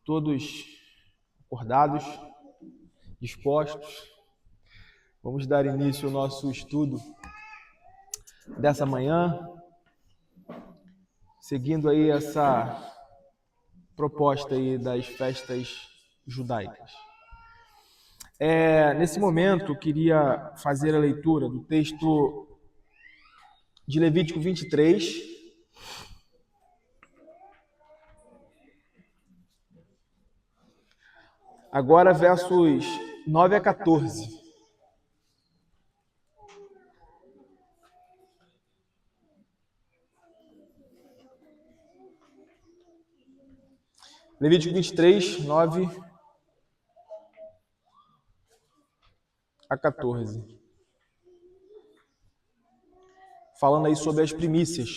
Todos acordados, dispostos. Vamos dar início ao nosso estudo dessa manhã, seguindo aí essa proposta aí das festas judaicas. Nesse momento, eu queria fazer a leitura do texto de Levítico 23, agora versos 9 a 14. Levítico 23, 9 a 14. Falando aí sobre as primícias.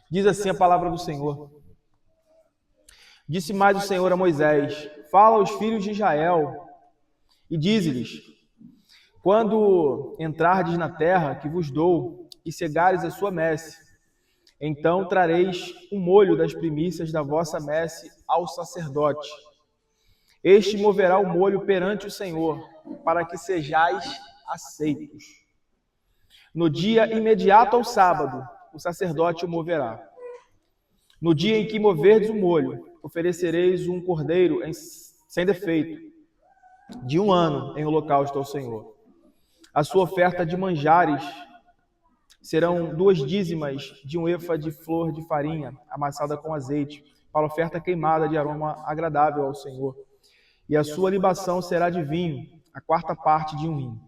Diz assim a palavra do Senhor. Disse mais o Senhor a Moisés: fala aos filhos de Israel e dize-lhes: quando entrardes na terra que vos dou e cegares a sua messe, então trareis o molho das primícias da vossa messe ao sacerdote. Este moverá o molho perante o Senhor, para que sejais aceitos. No dia imediato ao sábado, o sacerdote o moverá. No dia em que moverdes o molho, oferecereis um cordeiro sem defeito, de 1 ano em holocausto ao Senhor. A sua oferta de manjares serão 2 dízimas de 1 efa de flor de farinha, amassada com azeite, para oferta queimada de aroma agradável ao Senhor. E a sua libação será de vinho, a 4ª parte de 1 hin.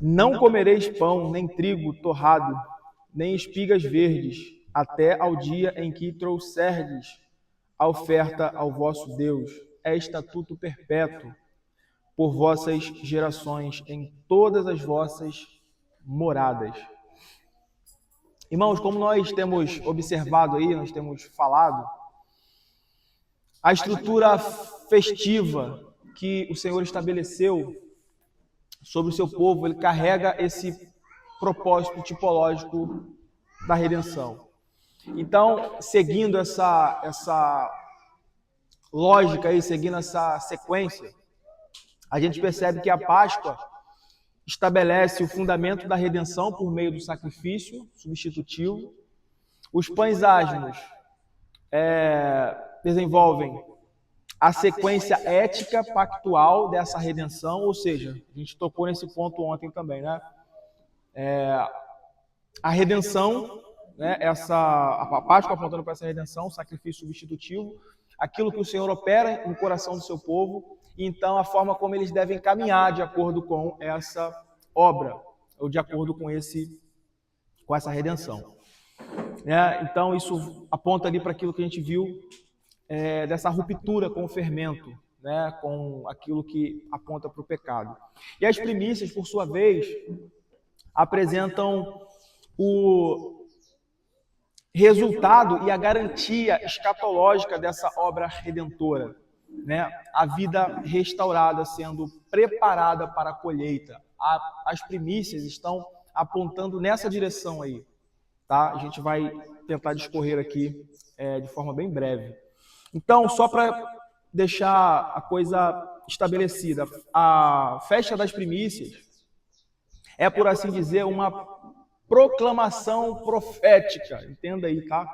Não comereis pão, nem trigo torrado, nem espigas verdes, até ao dia em que trouxerdes a oferta ao vosso Deus. É estatuto perpétuo por vossas gerações, em todas as vossas moradas. Irmãos, como nós temos observado aí, nós temos falado, a estrutura festiva que o Senhor estabeleceu sobre o seu povo, ele carrega esse propósito tipológico da redenção. Então, seguindo essa lógica aí, seguindo essa sequência, a gente percebe que a Páscoa estabelece o fundamento da redenção por meio do sacrifício substitutivo. Os pães asmos desenvolvem a sequência ética pactual dessa redenção, ou seja, a gente tocou nesse ponto ontem também, né? A redenção, né? A Páscoa apontando para essa redenção, o sacrifício substitutivo, aquilo que o Senhor opera no coração do seu povo, e então a forma como eles devem caminhar de acordo com essa obra, ou de acordo com essa redenção. Então isso aponta ali para aquilo que a gente viu dessa ruptura com o fermento, né, com aquilo que aponta para o pecado. E as primícias, por sua vez, apresentam o resultado e a garantia escatológica dessa obra redentora, né? A vida restaurada sendo preparada para a colheita. As primícias estão apontando nessa direção aí, tá? A gente vai tentar discorrer aqui de forma bem breve. Então, só para deixar a coisa estabelecida, a festa das primícias é, por assim dizer, uma proclamação profética, entenda aí, tá?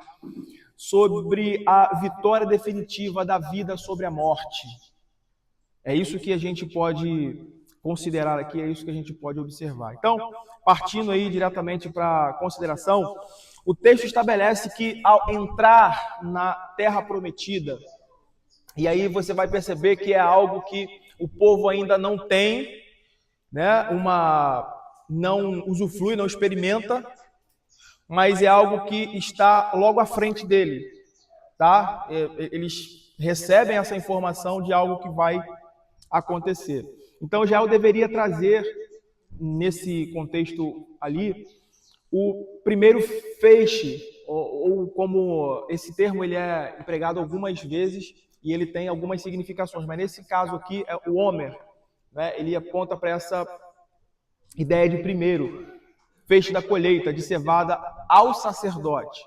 Sobre a vitória definitiva da vida sobre a morte. É isso que a gente pode considerar aqui, é isso que a gente pode observar. Então, partindo aí diretamente para a consideração, o texto estabelece que ao entrar na terra prometida, e aí você vai perceber que é algo que o povo ainda não tem, né? Não usufrui, não experimenta, mas é algo que está logo à frente dele, tá? Eles recebem essa informação de algo que vai acontecer. Então, Israel deveria trazer, nesse contexto ali, o primeiro feixe, ou como esse termo ele é empregado algumas vezes e ele tem algumas significações, mas nesse caso aqui é o Homer, né? Ele aponta para essa ideia de primeiro feixe da colheita de cevada ao sacerdote.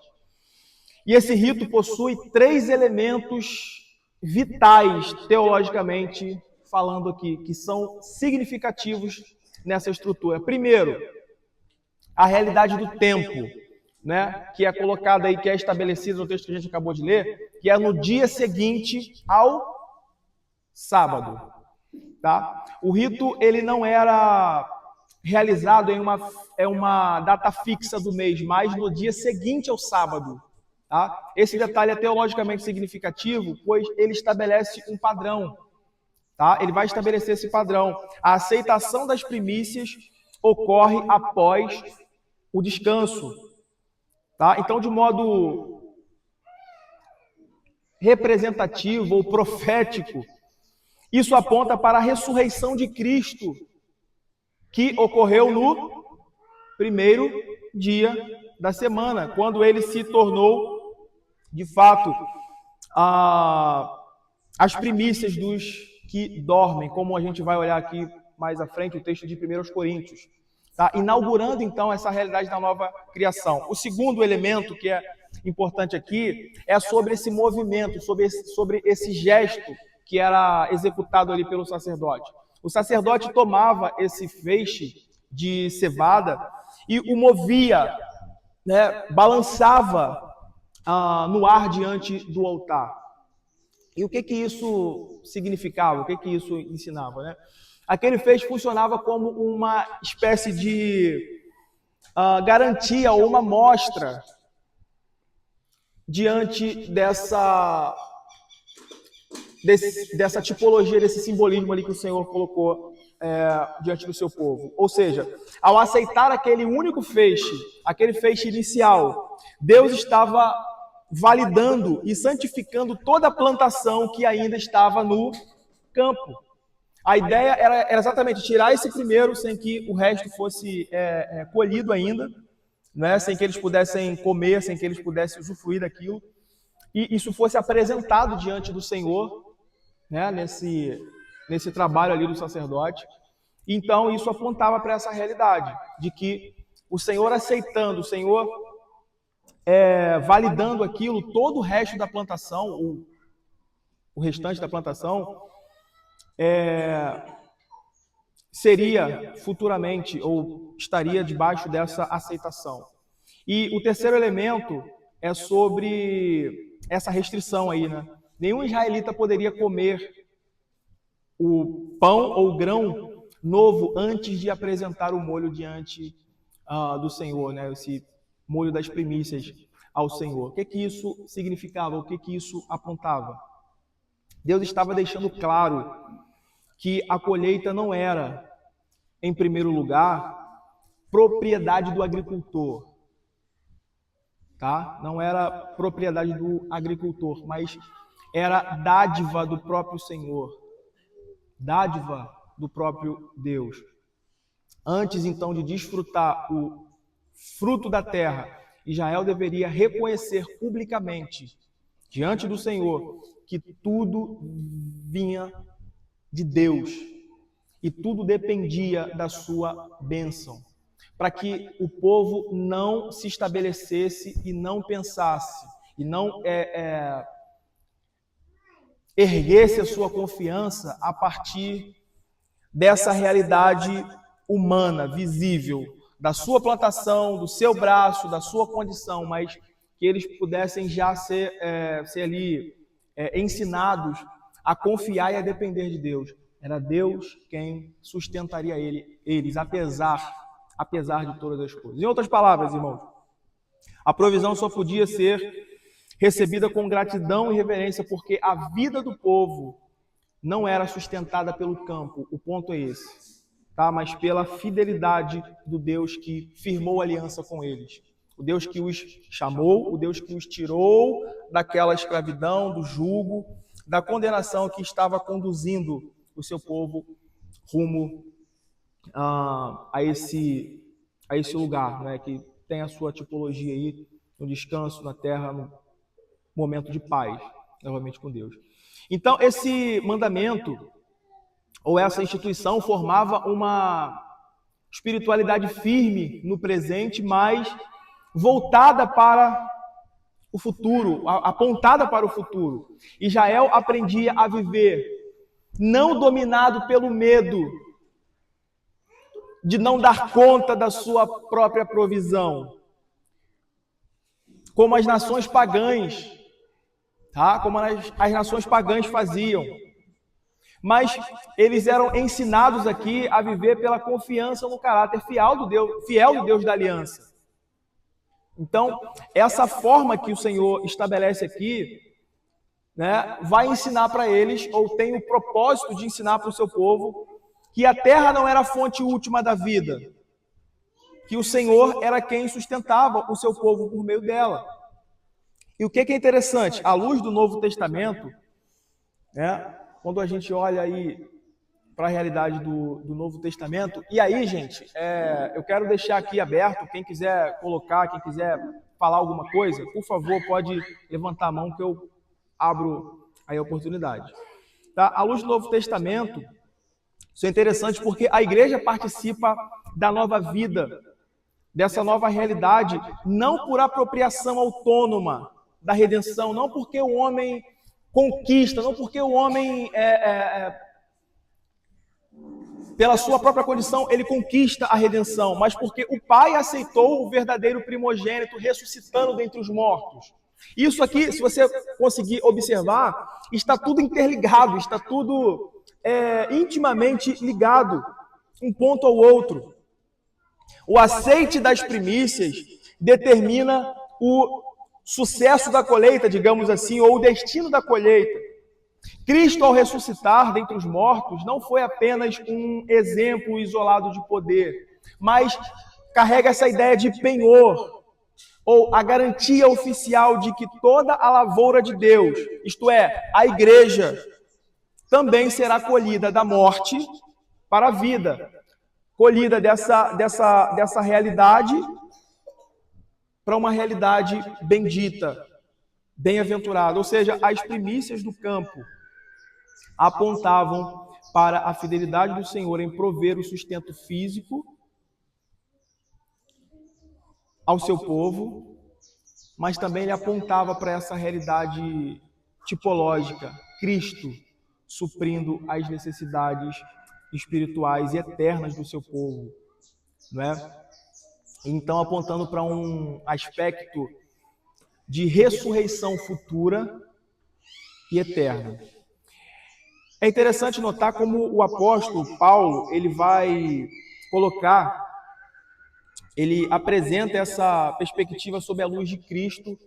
E esse rito possui 3 elementos vitais, teologicamente falando aqui, que são significativos nessa estrutura. Primeiro, a realidade do tempo, né, que é colocada aí, que é estabelecida no texto que a gente acabou de ler, que é no dia seguinte ao sábado, tá? O rito, ele não era realizado em uma data fixa do mês, mas no dia seguinte ao sábado, tá? Esse detalhe é teologicamente significativo, pois ele estabelece um padrão, tá? Ele vai estabelecer esse padrão. A aceitação das primícias ocorre após o descanso, tá? Então, de modo representativo ou profético, isso aponta para a ressurreição de Cristo, que ocorreu no primeiro dia da semana, quando ele se tornou, de fato, as primícias dos que dormem, como a gente vai olhar aqui mais à frente, o texto de 1 Coríntios. Tá? Inaugurando, então, essa realidade da nova criação. O segundo elemento que é importante aqui é sobre esse movimento, sobre esse gesto que era executado ali pelo sacerdote. O sacerdote tomava esse feixe de cevada e o movia, né, balançava no ar diante do altar. E o que isso significava? O que isso ensinava, né? Aquele feixe funcionava como uma espécie de garantia ou uma mostra diante dessa tipologia, desse simbolismo ali que o Senhor colocou diante do seu povo. Ou seja, ao aceitar aquele único feixe, aquele feixe inicial, Deus estava validando e santificando toda a plantação que ainda estava no campo. A ideia era exatamente tirar esse primeiro sem que o resto fosse colhido ainda, né? Sem que eles pudessem comer, sem que eles pudessem usufruir daquilo. E isso fosse apresentado diante do Senhor, né? Nesse trabalho ali do sacerdote. Então, isso apontava para essa realidade, de que o Senhor aceitando, o Senhor validando aquilo, todo o resto da plantação, o restante da plantação, seria futuramente, ou estaria debaixo dessa aceitação. E o terceiro elemento é sobre essa restrição aí, né? Nenhum israelita poderia comer o pão ou o grão novo antes de apresentar o molho diante do Senhor, né? Esse molho das primícias ao Senhor. O que isso significava? O que isso apontava? Deus estava deixando claro que a colheita não era, em primeiro lugar, propriedade do agricultor, tá? Não era propriedade do agricultor, mas era dádiva do próprio Senhor, dádiva do próprio Deus. Antes, então, de desfrutar o fruto da terra, Israel deveria reconhecer publicamente, diante do Senhor, que tudo vinha de Deus e tudo dependia da sua bênção, para que o povo não se estabelecesse e não pensasse, e não erguesse a sua confiança a partir dessa realidade humana, visível, da sua plantação, do seu braço, da sua condição, mas que eles pudessem já ser ali ensinados a confiar e a depender de Deus. Era Deus quem sustentaria eles, apesar de todas as coisas. Em outras palavras, irmãos, a provisão só podia ser recebida com gratidão e reverência, porque a vida do povo não era sustentada pelo campo. O ponto é esse, tá? Mas pela fidelidade do Deus que firmou aliança com eles. O Deus que os chamou, o Deus que os tirou daquela escravidão, do jugo, da condenação que estava conduzindo o seu povo rumo a esse lugar, né, que tem a sua tipologia aí, no descanso, na terra, no momento de paz, novamente com Deus. Então, esse mandamento, ou essa instituição, formava uma espiritualidade firme no presente, mas voltada para o futuro, apontada para o futuro. Israel aprendia a viver não dominado pelo medo de não dar conta da sua própria provisão, como as nações pagãs, tá? Como as nações pagãs faziam. Mas eles eram ensinados aqui a viver pela confiança no caráter fiel do Deus da aliança. Então, essa forma que o Senhor estabelece aqui, né, vai ensinar para eles, ou tem o propósito de ensinar para o seu povo, que a terra não era a fonte última da vida, que o Senhor era quem sustentava o seu povo por meio dela. E o que é interessante, à luz do Novo Testamento, né, quando a gente olha aí para a realidade do Novo Testamento, e aí, gente, eu quero deixar aqui aberto, quem quiser colocar, quem quiser falar alguma coisa, por favor, pode levantar a mão que eu abro aí a oportunidade. Tá? À luz do Novo Testamento, isso é interessante porque a igreja participa da nova vida, dessa nova realidade, não por apropriação autônoma da redenção, não porque o homem conquista, não porque o homem, pela sua própria condição, ele conquista a redenção, mas porque o Pai aceitou o verdadeiro primogênito ressuscitando dentre os mortos. Isso aqui, se você conseguir observar, está tudo interligado, está tudo intimamente ligado, um ponto ao outro. O aceite das primícias determina o sucesso da colheita, digamos assim, ou o destino da colheita. Cristo, ao ressuscitar dentre os mortos, não foi apenas um exemplo isolado de poder, mas carrega essa ideia de penhor, ou a garantia oficial de que toda a lavoura de Deus, isto é, a igreja, também será colhida da morte para a vida, colhida dessa realidade para uma realidade bendita, bem-aventurada. Ou seja, as primícias do campo apontavam para a fidelidade do Senhor em prover o sustento físico ao seu povo, mas também ele apontava para essa realidade tipológica, Cristo suprindo as necessidades espirituais e eternas do seu povo, não é? Então, apontando para um aspecto de ressurreição futura e eterna. É interessante notar como o apóstolo Paulo, ele apresenta essa perspectiva sob a luz de Cristo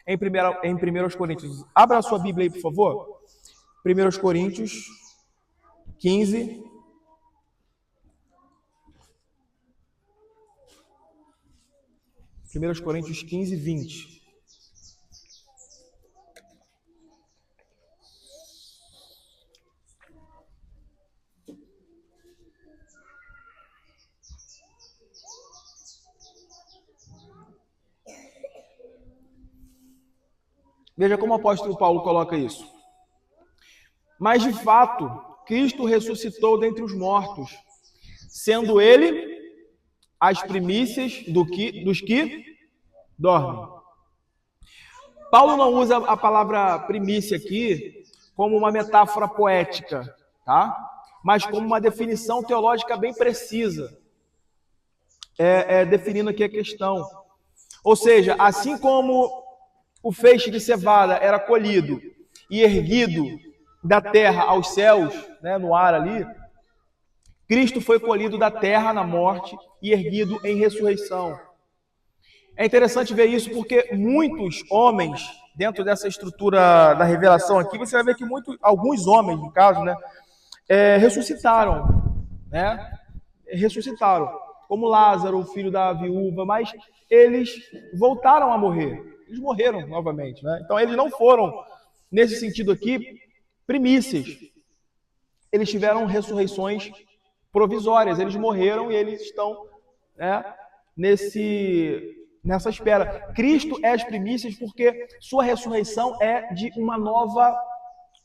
em 1 Coríntios. Abra a sua Bíblia aí, por favor. 1 Coríntios 15. Primeiros Coríntios 15, 20. Veja como o apóstolo Paulo coloca isso. Mas, de fato, Cristo ressuscitou dentre os mortos, sendo ele as primícias dos que dormem. Paulo não usa a palavra primícia aqui como uma metáfora poética, tá? Mas como uma definição teológica bem precisa, definindo aqui a questão. Ou seja, assim como o feixe de cevada era colhido e erguido da terra aos céus, né, no ar ali, Cristo foi colhido da terra na morte e erguido em ressurreição. É interessante ver isso porque muitos homens, dentro dessa estrutura da revelação aqui, você vai ver que alguns homens, no caso, né, ressuscitaram, né? Ressuscitaram, como Lázaro, o filho da viúva, mas eles voltaram a morrer. Eles morreram novamente, né? Então eles não foram, nesse sentido aqui, primícias. Eles tiveram ressurreições provisórias, eles morreram e eles estão, né, nessa espera. Cristo é as primícias porque sua ressurreição é de uma nova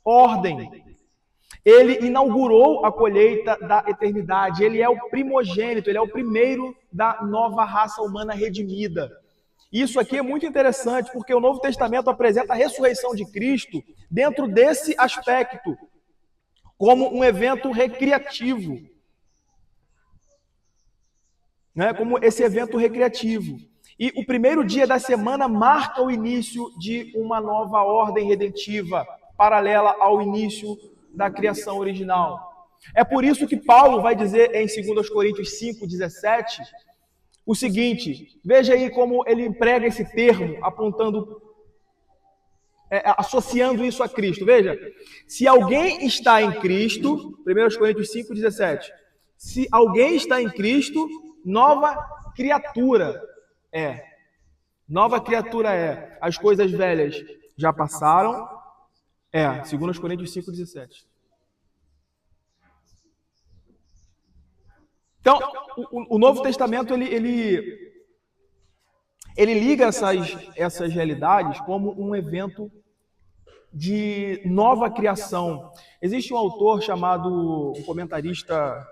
ordem. Ele inaugurou a colheita da eternidade, ele é o primogênito, ele é o primeiro da nova raça humana redimida. Isso aqui é muito interessante, porque o Novo Testamento apresenta a ressurreição de Cristo dentro desse aspecto, como um evento recreativo. Né? Como esse evento recreativo. E o primeiro dia da semana marca o início de uma nova ordem redentiva, paralela ao início da criação original. É por isso que Paulo vai dizer em 2 Coríntios 5:17 o seguinte, veja aí como ele emprega esse termo, apontando, associando isso a Cristo. Veja, se alguém está em Cristo, 1 Coríntios 5:17, se alguém está em Cristo, nova criatura é. Nova criatura é. As coisas velhas já passaram. 2 Coríntios 5:17. Então, o Novo Testamento, ele liga essas realidades como um evento de nova criação. Existe um autor chamado, um comentarista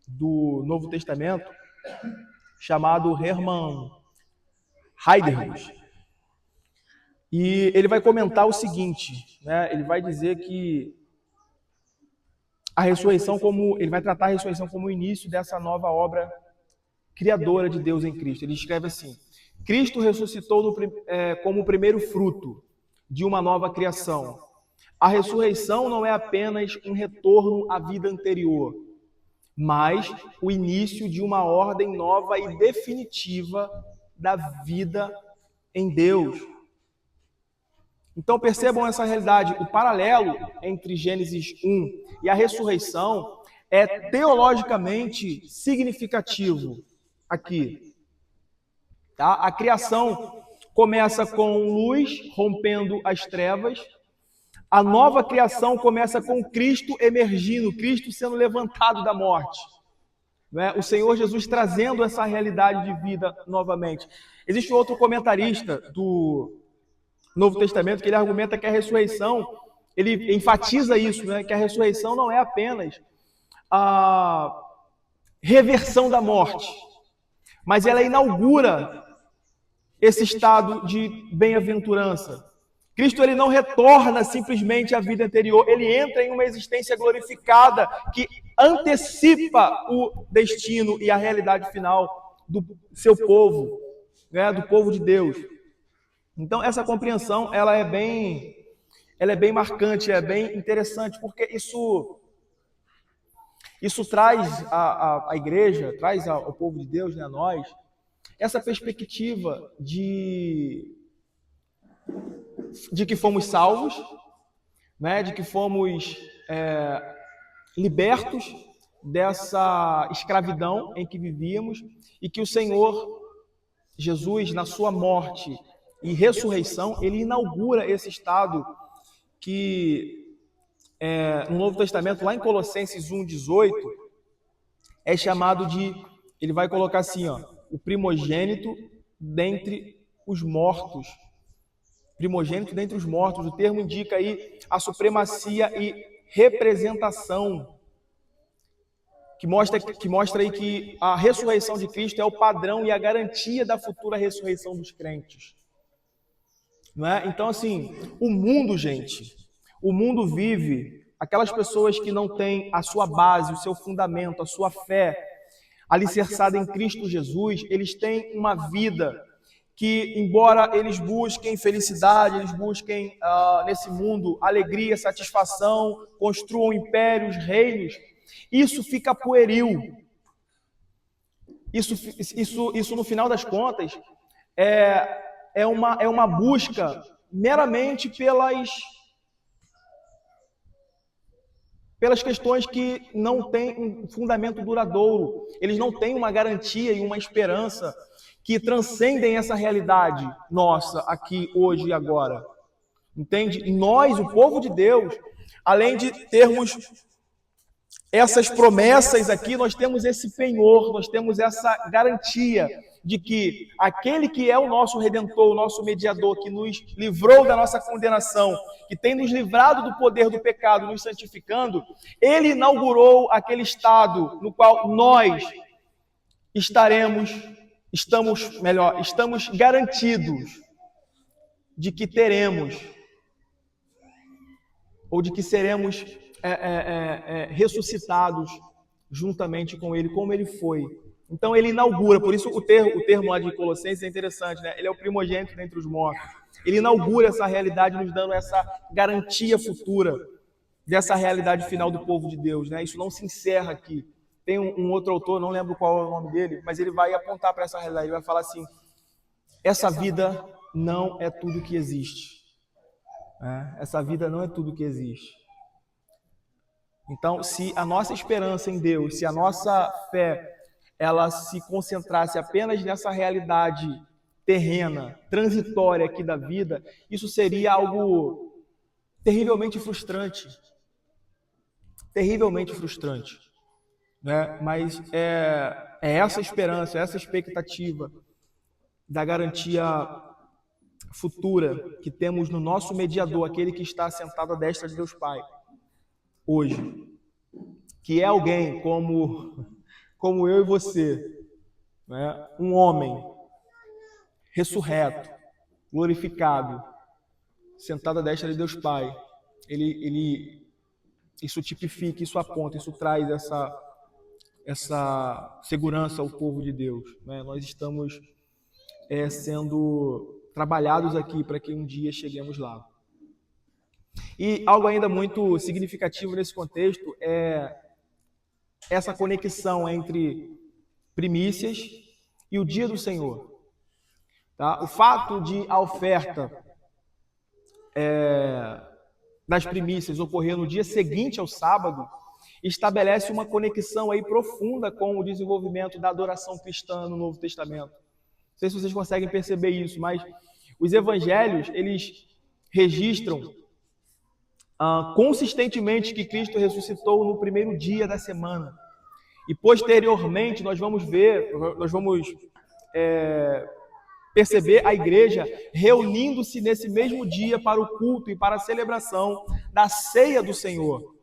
do Novo Testamento, chamado Hermann Heidrich. E ele vai comentar o seguinte, né? Ele vai dizer que a ressurreição ele vai tratar a ressurreição como o início dessa nova obra criadora de Deus em Cristo. Ele escreve assim: Cristo ressuscitou como o primeiro fruto de uma nova criação. A ressurreição não é apenas um retorno à vida anterior, mas o início de uma ordem nova e definitiva da vida em Deus. Então percebam essa realidade. O paralelo entre Gênesis 1 e a ressurreição é teologicamente significativo aqui. Tá? A criação começa com luz rompendo as trevas. A nova criação começa com Cristo emergindo, Cristo sendo levantado da morte. Né? O Senhor Jesus trazendo essa realidade de vida novamente. Existe outro comentarista do Novo Testamento que ele argumenta que a ressurreição, ele enfatiza isso, né? Que a ressurreição não é apenas a reversão da morte, mas ela inaugura esse estado de bem-aventurança. Cristo ele não retorna simplesmente à vida anterior, ele entra em uma existência glorificada que antecipa o destino e a realidade final do seu povo, né? Do povo de Deus. Então, essa compreensão ela é bem marcante, é bem interessante, porque isso traz à igreja, traz ao povo de Deus, né, a nós, essa perspectiva de que fomos salvos, né, de que fomos libertos dessa escravidão em que vivíamos e que o Senhor Jesus, na sua morte e ressurreição, ele inaugura esse estado que no Novo Testamento, lá em Colossenses 1:18, é chamado de, ele vai colocar assim, ó, o primogênito dentre os mortos. Primogênito dentre os mortos, o termo indica aí a supremacia e representação, que mostra aí que a ressurreição de Cristo é o padrão e a garantia da futura ressurreição dos crentes. Não é? Então, assim, o mundo, gente, o mundo vive, aquelas pessoas que não têm a sua base, o seu fundamento, a sua fé alicerçada em Cristo Jesus, eles têm uma vida que, embora eles busquem felicidade, eles busquem nesse mundo alegria, satisfação, construam impérios, reinos, isso fica pueril. Isso no final das contas, é uma busca meramente pelas questões que não têm um fundamento duradouro. Eles não têm uma garantia e uma esperança que transcendem essa realidade nossa aqui, hoje e agora. Entende? Nós, o povo de Deus, além de termos essas promessas aqui, nós temos esse penhor, nós temos essa garantia de que aquele que é o nosso Redentor, o nosso mediador, que nos livrou da nossa condenação, que tem nos livrado do poder do pecado, nos santificando, ele inaugurou aquele estado no qual nós estaremos estamos garantidos de que teremos, ou de que seremos ressuscitados juntamente com ele, como ele foi. Então ele inaugura, por isso o termo lá de Colossenses é interessante, né? Ele é o primogênito dentre os mortos. Ele inaugura essa realidade, nos dando essa garantia futura dessa realidade final do povo de Deus, né? Isso não se encerra aqui. Tem um outro autor, não lembro qual é o nome dele, mas ele vai apontar para essa realidade, ele vai falar assim: essa vida não é tudo que existe. Essa vida não é tudo que existe. Então, se a nossa esperança em Deus, se a nossa fé, ela se concentrasse apenas nessa realidade terrena, transitória aqui da vida, isso seria algo terrivelmente frustrante. Terrivelmente frustrante. Né? Mas é essa esperança, essa expectativa da garantia futura que temos no nosso mediador, aquele que está sentado à destra de Deus Pai, hoje, que é alguém como eu e você, né? Um homem ressurreto, glorificado, sentado à destra de Deus Pai. Isso tipifica, isso aponta, isso traz essa segurança ao povo de Deus. Né? Nós estamos sendo trabalhados aqui para que um dia cheguemos lá. E algo ainda muito significativo nesse contexto é essa conexão entre primícias e o dia do Senhor. Tá? O fato de a oferta das primícias ocorrer no dia seguinte ao sábado estabelece uma conexão aí profunda com o desenvolvimento da adoração cristã no Novo Testamento. Não sei se vocês conseguem perceber isso, mas os evangelhos, eles registram consistentemente que Cristo ressuscitou no primeiro dia da semana. E posteriormente nós vamos perceber a igreja reunindo-se nesse mesmo dia para o culto e para a celebração da ceia do Senhor.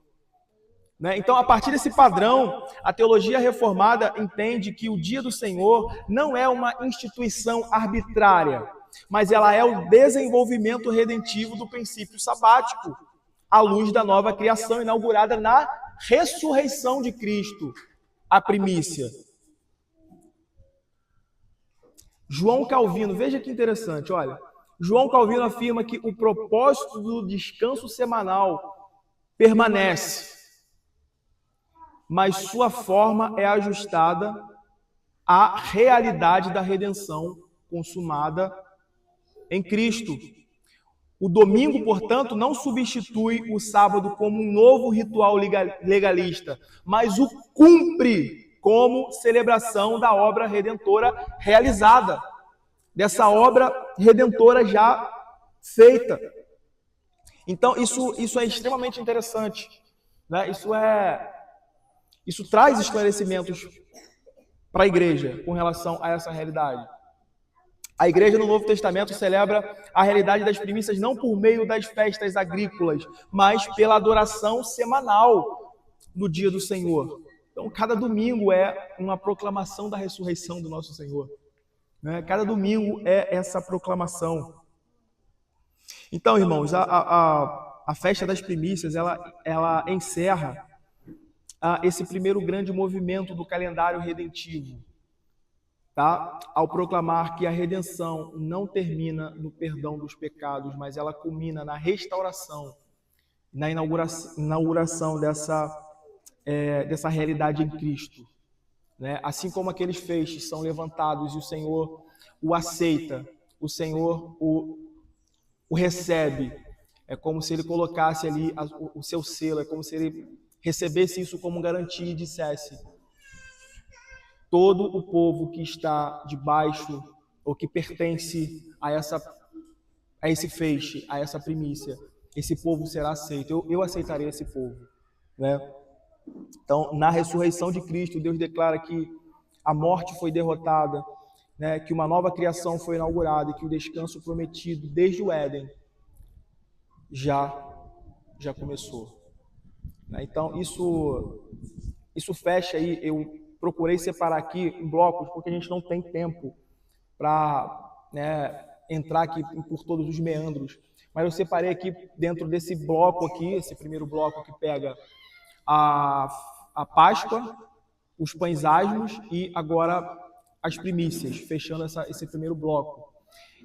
Né? Então, a partir desse padrão, a teologia reformada entende que o dia do Senhor não é uma instituição arbitrária, mas ela é o desenvolvimento redentivo do princípio sabático, à luz da nova criação inaugurada na ressurreição de Cristo, a primícia. João Calvino, veja que interessante, olha. João Calvino afirma que o propósito do descanso semanal permanece, mas sua forma é ajustada à realidade da redenção consumada em Cristo. O domingo, portanto, não substitui o sábado como um novo ritual legalista, mas o cumpre como celebração da obra redentora realizada, dessa obra redentora já feita. Então, isso é extremamente interessante, né? Isso traz esclarecimentos para a igreja com relação a essa realidade. A igreja no Novo Testamento celebra a realidade das primícias não por meio das festas agrícolas, mas pela adoração semanal no dia do Senhor. Então, cada domingo é uma proclamação da ressurreição do nosso Senhor. Né? Cada domingo é essa proclamação. Então, irmãos, a festa das primícias, ela encerra esse primeiro grande movimento do calendário redentivo, tá? Ao proclamar que a redenção não termina no perdão dos pecados, mas ela culmina na restauração, na inauguração dessa realidade em Cristo. Né? Assim como aqueles feixes são levantados e o Senhor o aceita, o Senhor o recebe, é como se ele colocasse ali o seu selo, é como se ele recebesse isso como garantia e dissesse: todo o povo que está debaixo ou que pertence a esse feixe, a essa primícia, esse povo será aceito. Eu aceitarei esse povo. Né? Então, na ressurreição de Cristo, Deus declara que a morte foi derrotada, né? Que uma nova criação foi inaugurada e que o descanso prometido desde o Éden já começou. Então, isso fecha aí, eu procurei separar aqui em blocos, porque a gente não tem tempo para, né, entrar aqui por todos os meandros. Mas eu separei aqui dentro desse bloco aqui, esse primeiro bloco que pega a Páscoa, os pães asmos e agora as primícias, fechando esse primeiro bloco.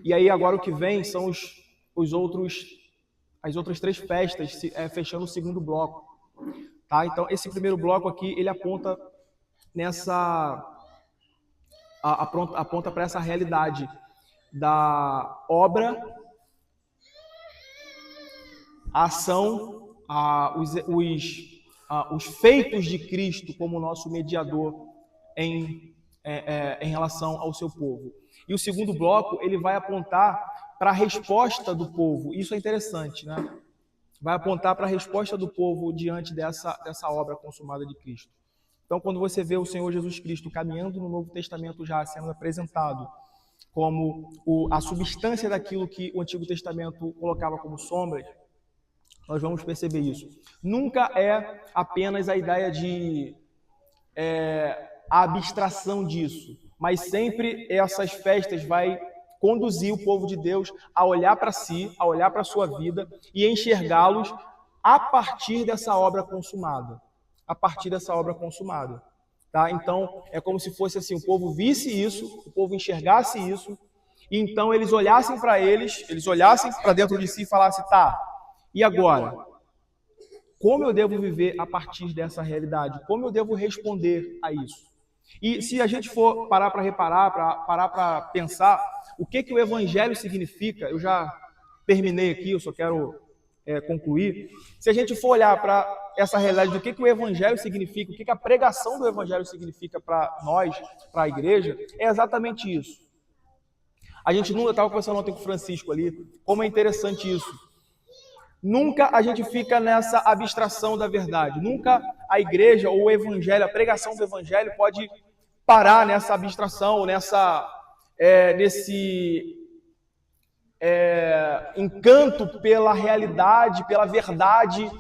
E aí agora o que vem são as outras 3 festas, fechando o segundo bloco. Tá? Então esse primeiro bloco aqui, ele aponta aponta para essa realidade da obra, a ação, os feitos de Cristo como nosso mediador em relação ao seu povo. E o segundo bloco, ele vai apontar para a resposta do povo. Isso é interessante, né? Vai apontar para a resposta do povo diante dessa obra consumada de Cristo. Então, quando você vê o Senhor Jesus Cristo caminhando no Novo Testamento já sendo apresentado como a substância daquilo que o Antigo Testamento colocava como sombras, nós vamos perceber isso. Nunca é apenas a ideia de a abstração disso, mas sempre essas festas vai conduzir o povo de Deus a olhar para si, a olhar para a sua vida e enxergá-los a partir dessa obra consumada. A partir dessa obra consumada. Tá? Então, é como se fosse assim, o povo visse isso, o povo enxergasse isso, e então eles olhassem para eles olhassem para dentro de si e falassem, tá, e agora? Como eu devo viver a partir dessa realidade? Como eu devo responder a isso? E se a gente for parar para reparar, parar para pensar, o que o Evangelho significa, eu já terminei aqui, eu só quero concluir. Se a gente for olhar para essa realidade do que o Evangelho significa, o que a pregação do Evangelho significa para nós, para a igreja, é exatamente isso. A gente nunca, estava conversando ontem com o Francisco ali, como é interessante isso. Nunca a gente fica nessa abstração da verdade. Nunca a igreja ou o evangelho, a pregação do evangelho pode parar nessa abstração, nesse encanto pela realidade, pela verdade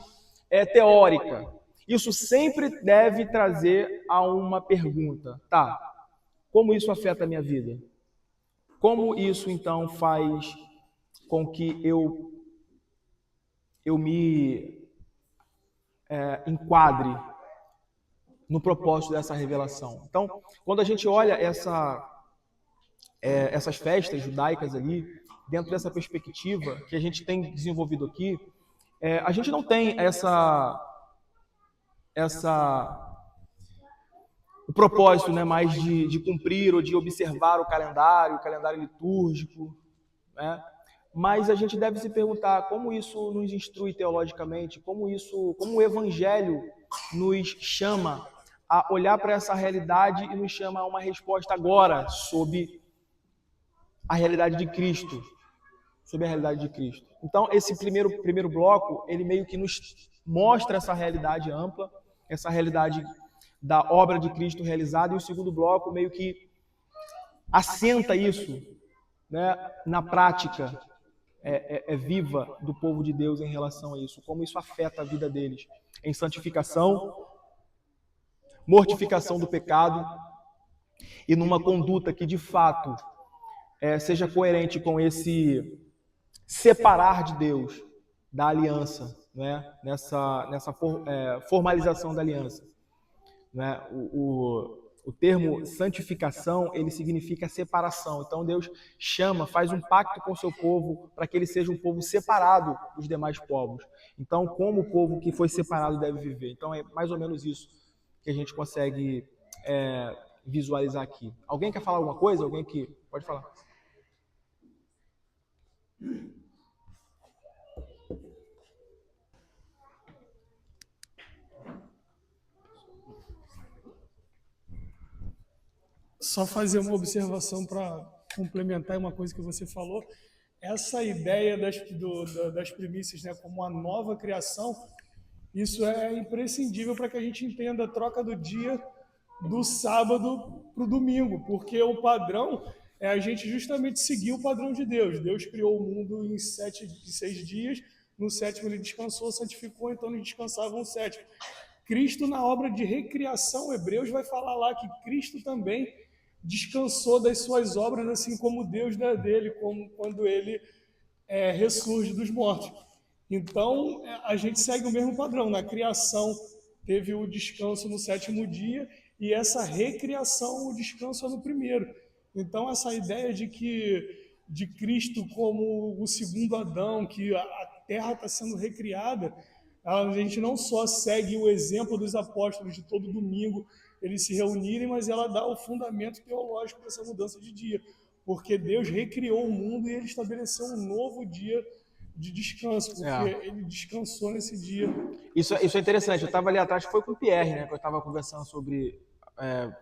teórica. Isso sempre deve trazer a uma pergunta. Tá, como isso afeta a minha vida? Como isso, então, faz com que eu me enquadre no propósito dessa revelação? Então, quando a gente olha essas festas judaicas ali, dentro dessa perspectiva que a gente tem desenvolvido aqui, a gente não tem o propósito, né, mais de cumprir ou de observar o calendário litúrgico, né? Mas a gente deve se perguntar como isso nos instrui teologicamente, como o Evangelho nos chama a olhar para essa realidade e nos chama a uma resposta agora sob a realidade de Cristo. Sobre a realidade de Cristo. Então, esse primeiro bloco, ele meio que nos mostra essa realidade ampla, essa realidade da obra de Cristo realizada, e o segundo bloco meio que assenta isso, né, na prática viva do povo de Deus em relação a isso, como isso afeta a vida deles em santificação, mortificação do pecado e numa conduta que de fato seja coerente com esse separar de Deus da aliança, né? nessa formalização da aliança. Né? O termo santificação, ele significa separação. Então Deus faz um pacto com o seu povo para que ele seja um povo separado dos demais povos. Então, como o povo que foi separado deve viver. Então é mais ou menos isso que a gente consegue visualizar aqui. Alguém quer falar alguma coisa? Alguém que pode falar? Só fazer uma observação para complementar uma coisa que você falou. Essa ideia das primícias, né, como uma nova criação, isso é imprescindível para que a gente entenda a troca do dia do sábado para o domingo, porque o padrão é a gente justamente seguir o padrão de Deus. Deus criou o mundo em 6 dias, no sétimo ele descansou, santificou, então ele descansava no sétimo. Cristo, na obra de recriação, Hebreus vai falar lá que Cristo também descansou das suas obras, assim como Deus dele, como quando ele ressurge dos mortos. Então, a gente segue o mesmo padrão. Na criação, teve o descanso no 7º dia, e essa recriação, o descanso é no 1º. Então, essa ideia de Cristo como o segundo Adão, que a terra está sendo recriada, a gente não só segue o exemplo dos apóstolos de todo domingo eles se reunirem, mas ela dá o fundamento teológico dessa mudança de dia, porque Deus recriou o mundo e ele estabeleceu um novo dia de descanso, porque ele descansou nesse dia. Isso é interessante. Eu estava ali atrás, foi com o Pierre, né, que eu estava conversando sobre,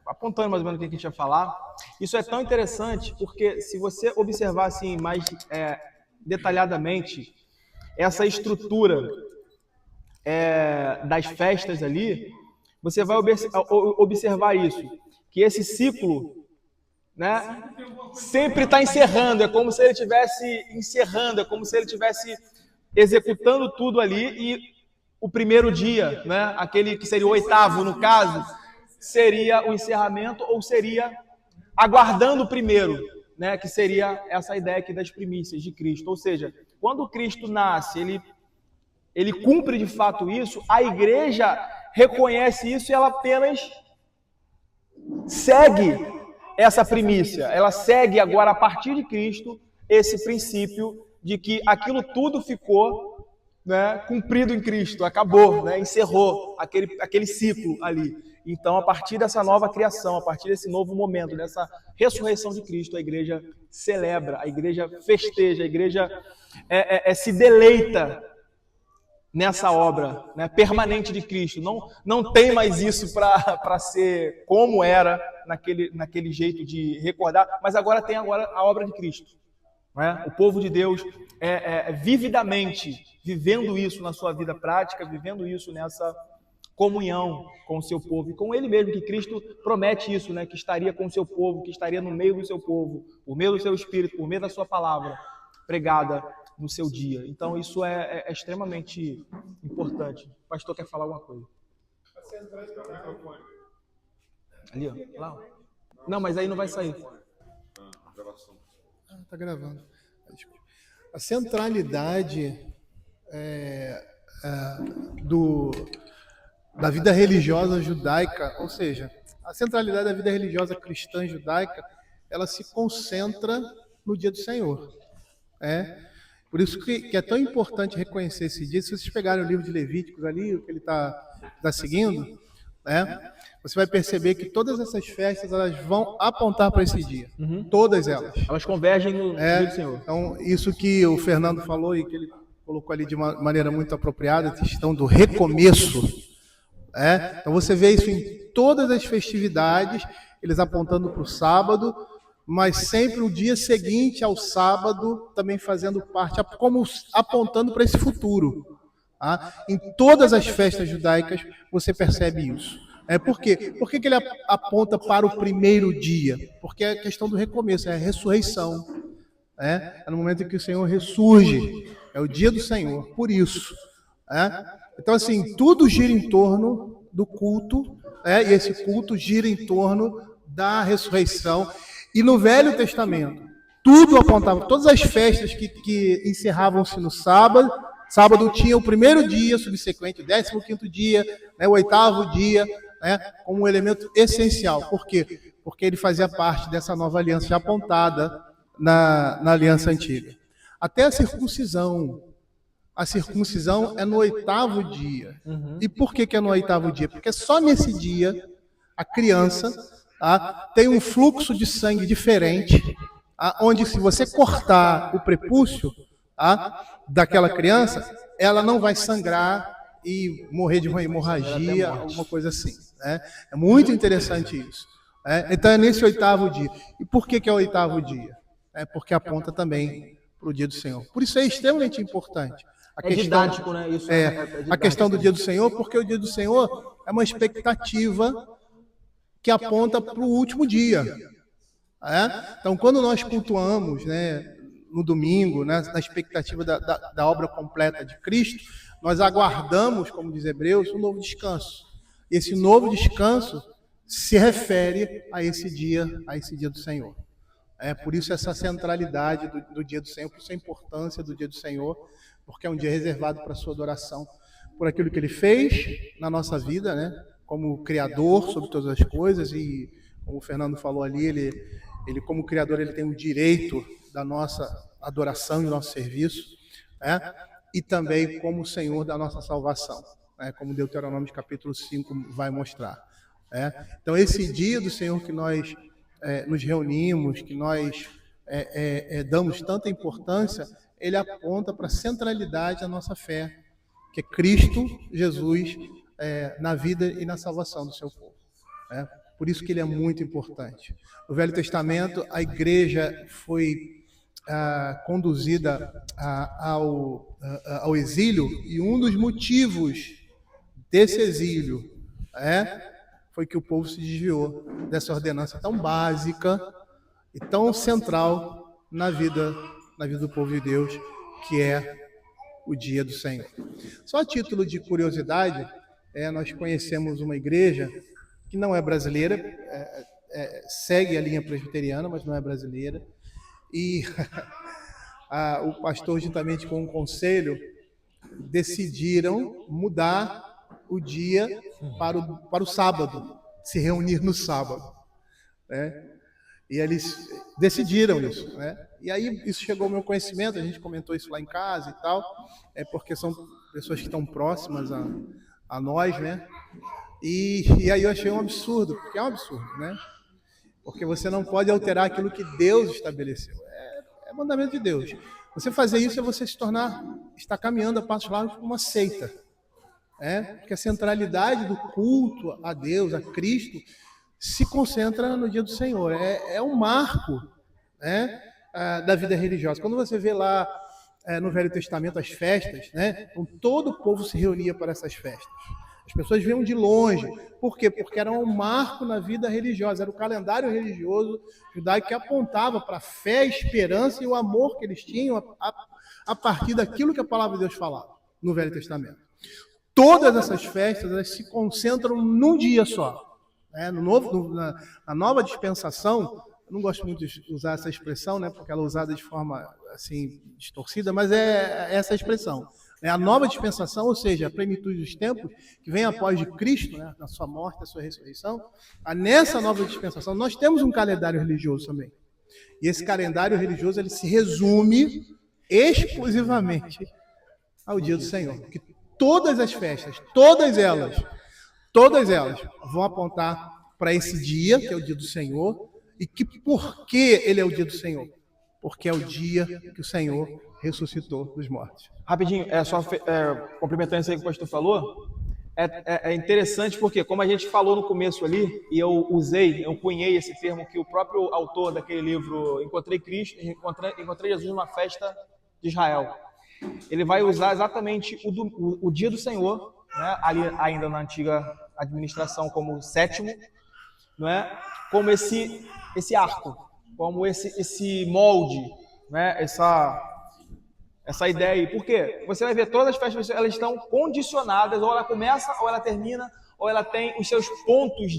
apontando mais ou menos o que a gente ia falar. Isso é tão interessante porque se você observar assim mais detalhadamente essa estrutura das festas ali, você vai observar isso, que esse ciclo, né, sempre está encerrando, é como se ele estivesse encerrando, é como se ele estivesse executando tudo ali, e o primeiro dia, né, aquele que seria o 8º no caso, seria o encerramento, ou seria aguardando o primeiro, né, que seria essa ideia aqui das primícias de Cristo. Ou seja, quando Cristo nasce, ele cumpre de fato isso, a igreja reconhece isso e ela apenas segue essa primícia. Ela segue agora, a partir de Cristo, esse princípio de que aquilo tudo ficou, né, cumprido em Cristo, acabou, né, encerrou aquele ciclo ali. Então, a partir dessa nova criação, a partir desse novo momento, dessa ressurreição de Cristo, a igreja celebra, a igreja festeja, a igreja se deleita nessa obra, né, permanente de Cristo. Não tem mais isso para ser como era naquele jeito de recordar, mas agora tem a obra de Cristo. Né? O povo de Deus vividamente vivendo isso na sua vida prática, vivendo isso nessa comunhão com o seu povo e com ele mesmo, que Cristo promete isso, né, que estaria com o seu povo, que estaria no meio do seu povo, por meio do seu Espírito, por meio da sua palavra pregada no seu dia. Então, isso é extremamente importante. O pastor quer falar alguma coisa? Ali, ó. Lá. Não, mas aí não vai sair. Tá gravando. A centralidade da vida religiosa judaica, ou seja, a centralidade da vida religiosa cristã judaica, ela se concentra no dia do Senhor. Por isso que é tão importante reconhecer esse dia. Se vocês pegarem o livro de Levíticos ali, o que ele está seguindo, você vai perceber que todas essas festas elas vão apontar para esse dia. Todas elas. Elas convergem no dia do Senhor. Então, isso que o Fernando falou e que ele colocou ali de uma maneira muito apropriada, a questão do recomeço. Então, você vê isso em todas as festividades, eles apontando para o sábado, mas sempre o dia seguinte ao sábado também fazendo parte, como apontando para esse futuro. Em todas as festas judaicas você percebe isso. Por quê? Por que ele aponta para o primeiro dia? Porque é a questão do recomeço, é a ressurreição. É no momento em que o Senhor ressurge, é o dia do Senhor, por isso. Então, assim, tudo gira em torno do culto, e esse culto gira em torno da ressurreição. E no Velho Testamento, tudo apontava, todas as festas que encerravam-se no sábado, sábado tinha o primeiro dia subsequente, o 15º dia, o 8º dia, como um elemento essencial. Por quê? Porque ele fazia parte dessa nova aliança já apontada na aliança antiga. Até a circuncisão. A circuncisão é no 8º dia. E por que é no 8º dia? Porque só nesse dia a criança tem um fluxo de sangue diferente, onde se você cortar o prepúcio daquela criança, ela não vai sangrar e morrer de uma hemorragia, alguma coisa assim. É muito interessante isso. Então é nesse 8º dia. E por que é o 8º dia? Porque aponta também para o dia do Senhor. Por isso é extremamente importante. Didático, né? Isso a questão do dia do Senhor, porque o dia do Senhor é uma expectativa que aponta para o último dia. Então, quando nós cultuamos, no domingo, na expectativa da obra completa de Cristo, nós aguardamos, como diz Hebreus, um novo descanso. Esse novo descanso se refere a esse dia do Senhor. Por isso essa centralidade do dia do Senhor, por isso a importância do dia do Senhor, porque é um dia reservado para a sua adoração, por aquilo que Ele fez na nossa vida, né? Como Criador sobre todas as coisas, e como o Fernando falou ali, ele como Criador, ele tem o direito da nossa adoração e do nosso serviço, né? E também como Senhor da nossa salvação, né? Como Deuteronômio capítulo 5 vai mostrar. Então esse dia do Senhor que nós nos reunimos, que nós damos tanta importância, ele aponta para a centralidade da nossa fé, que é Cristo Jesus na vida e na salvação do seu povo. Por isso que ele é muito importante. No Velho Testamento, a igreja foi conduzida ao exílio, e um dos motivos desse exílio foi que o povo se desviou dessa ordenança tão básica e tão central na vida do povo de Deus, que é o dia do Senhor. Só a título de curiosidade, nós conhecemos uma igreja que não é brasileira, segue a linha presbiteriana, mas não é brasileira, e o pastor, juntamente com o conselho, decidiram mudar o dia para o sábado, se reunir no sábado, E eles decidiram isso, E aí isso chegou ao meu conhecimento, a gente comentou isso lá em casa e tal, porque são pessoas que estão próximas a nós, E aí eu achei um absurdo, porque é um absurdo, Porque você não pode alterar aquilo que Deus estabeleceu. É mandamento de Deus. Você fazer isso é você estar caminhando a passos largos para uma seita. Porque a centralidade do culto a Deus, a Cristo, se concentra no dia do Senhor. É um marco da vida religiosa. Quando você vê lá no Velho Testamento as festas, então todo o povo se reunia para essas festas. As pessoas vinham de longe. Por quê? Porque era um marco na vida religiosa. Era o calendário religioso judaico que apontava para a fé, a esperança e o amor que eles tinham a partir daquilo que a palavra de Deus falava no Velho Testamento. Todas essas festas elas se concentram num dia só. Na nova dispensação, eu não gosto muito de usar essa expressão, porque ela é usada de forma assim distorcida, mas é essa a expressão. A nova dispensação, ou seja, a plenitude dos tempos, que vem após de Cristo, na sua morte, na sua ressurreição. Nessa nova dispensação, nós temos um calendário religioso também. E esse calendário religioso ele se resume exclusivamente ao dia do Senhor. Porque todas as festas, todas elas vão apontar para esse dia, que é o dia do Senhor. E por que ele é o dia do Senhor? Porque é o dia que o Senhor ressuscitou dos mortos. Rapidinho, só complementando isso aí que o pastor falou, é interessante porque, como a gente falou no começo ali, e eu cunhei esse termo que o próprio autor daquele livro, Encontrei Jesus numa festa de Israel, ele vai usar exatamente o dia do Senhor, ali ainda na antiga administração como sétimo, como esse arco, como esse molde, essa ideia aí. Por quê? Você vai ver todas as festas, elas estão condicionadas, ou ela começa, ou ela termina, ou ela tem os seus pontos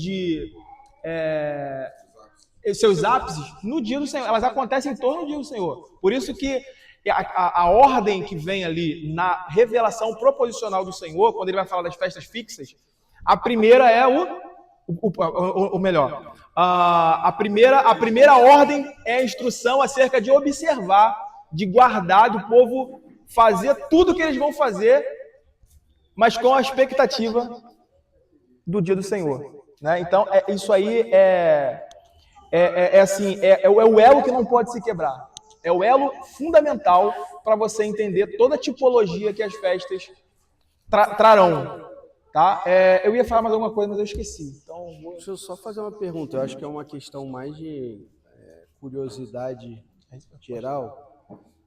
seus ápices no dia do Senhor. Elas acontecem em torno do dia do Senhor. Por isso que a ordem que vem ali na revelação proposicional do Senhor, quando ele vai falar das festas fixas, a primeira é a primeira ordem é a instrução acerca de observar, de guardar, do povo fazer tudo o que eles vão fazer, mas com a expectativa do dia do Senhor. Então, isso aí é o elo que não pode se quebrar. É o elo fundamental para você entender toda a tipologia que as festas trarão. Tá? Eu ia falar mais alguma coisa, mas eu esqueci. Então, Deixa eu só fazer uma pergunta. Eu acho que é uma questão mais de curiosidade geral.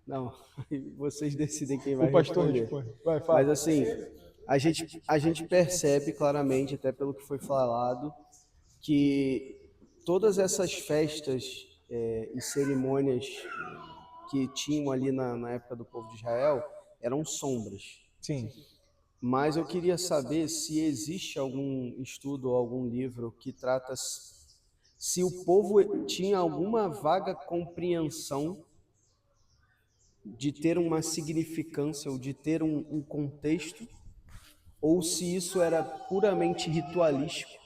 Não, vocês decidem quem vai responder. Mas assim, a gente percebe claramente, até pelo que foi falado, que todas essas festas e cerimônias que tinham ali na época do povo de Israel eram sombras. Sim. Mas eu queria saber se existe algum estudo ou algum livro que trata se o povo tinha alguma vaga compreensão de ter uma significância ou de ter um contexto, ou se isso era puramente ritualístico.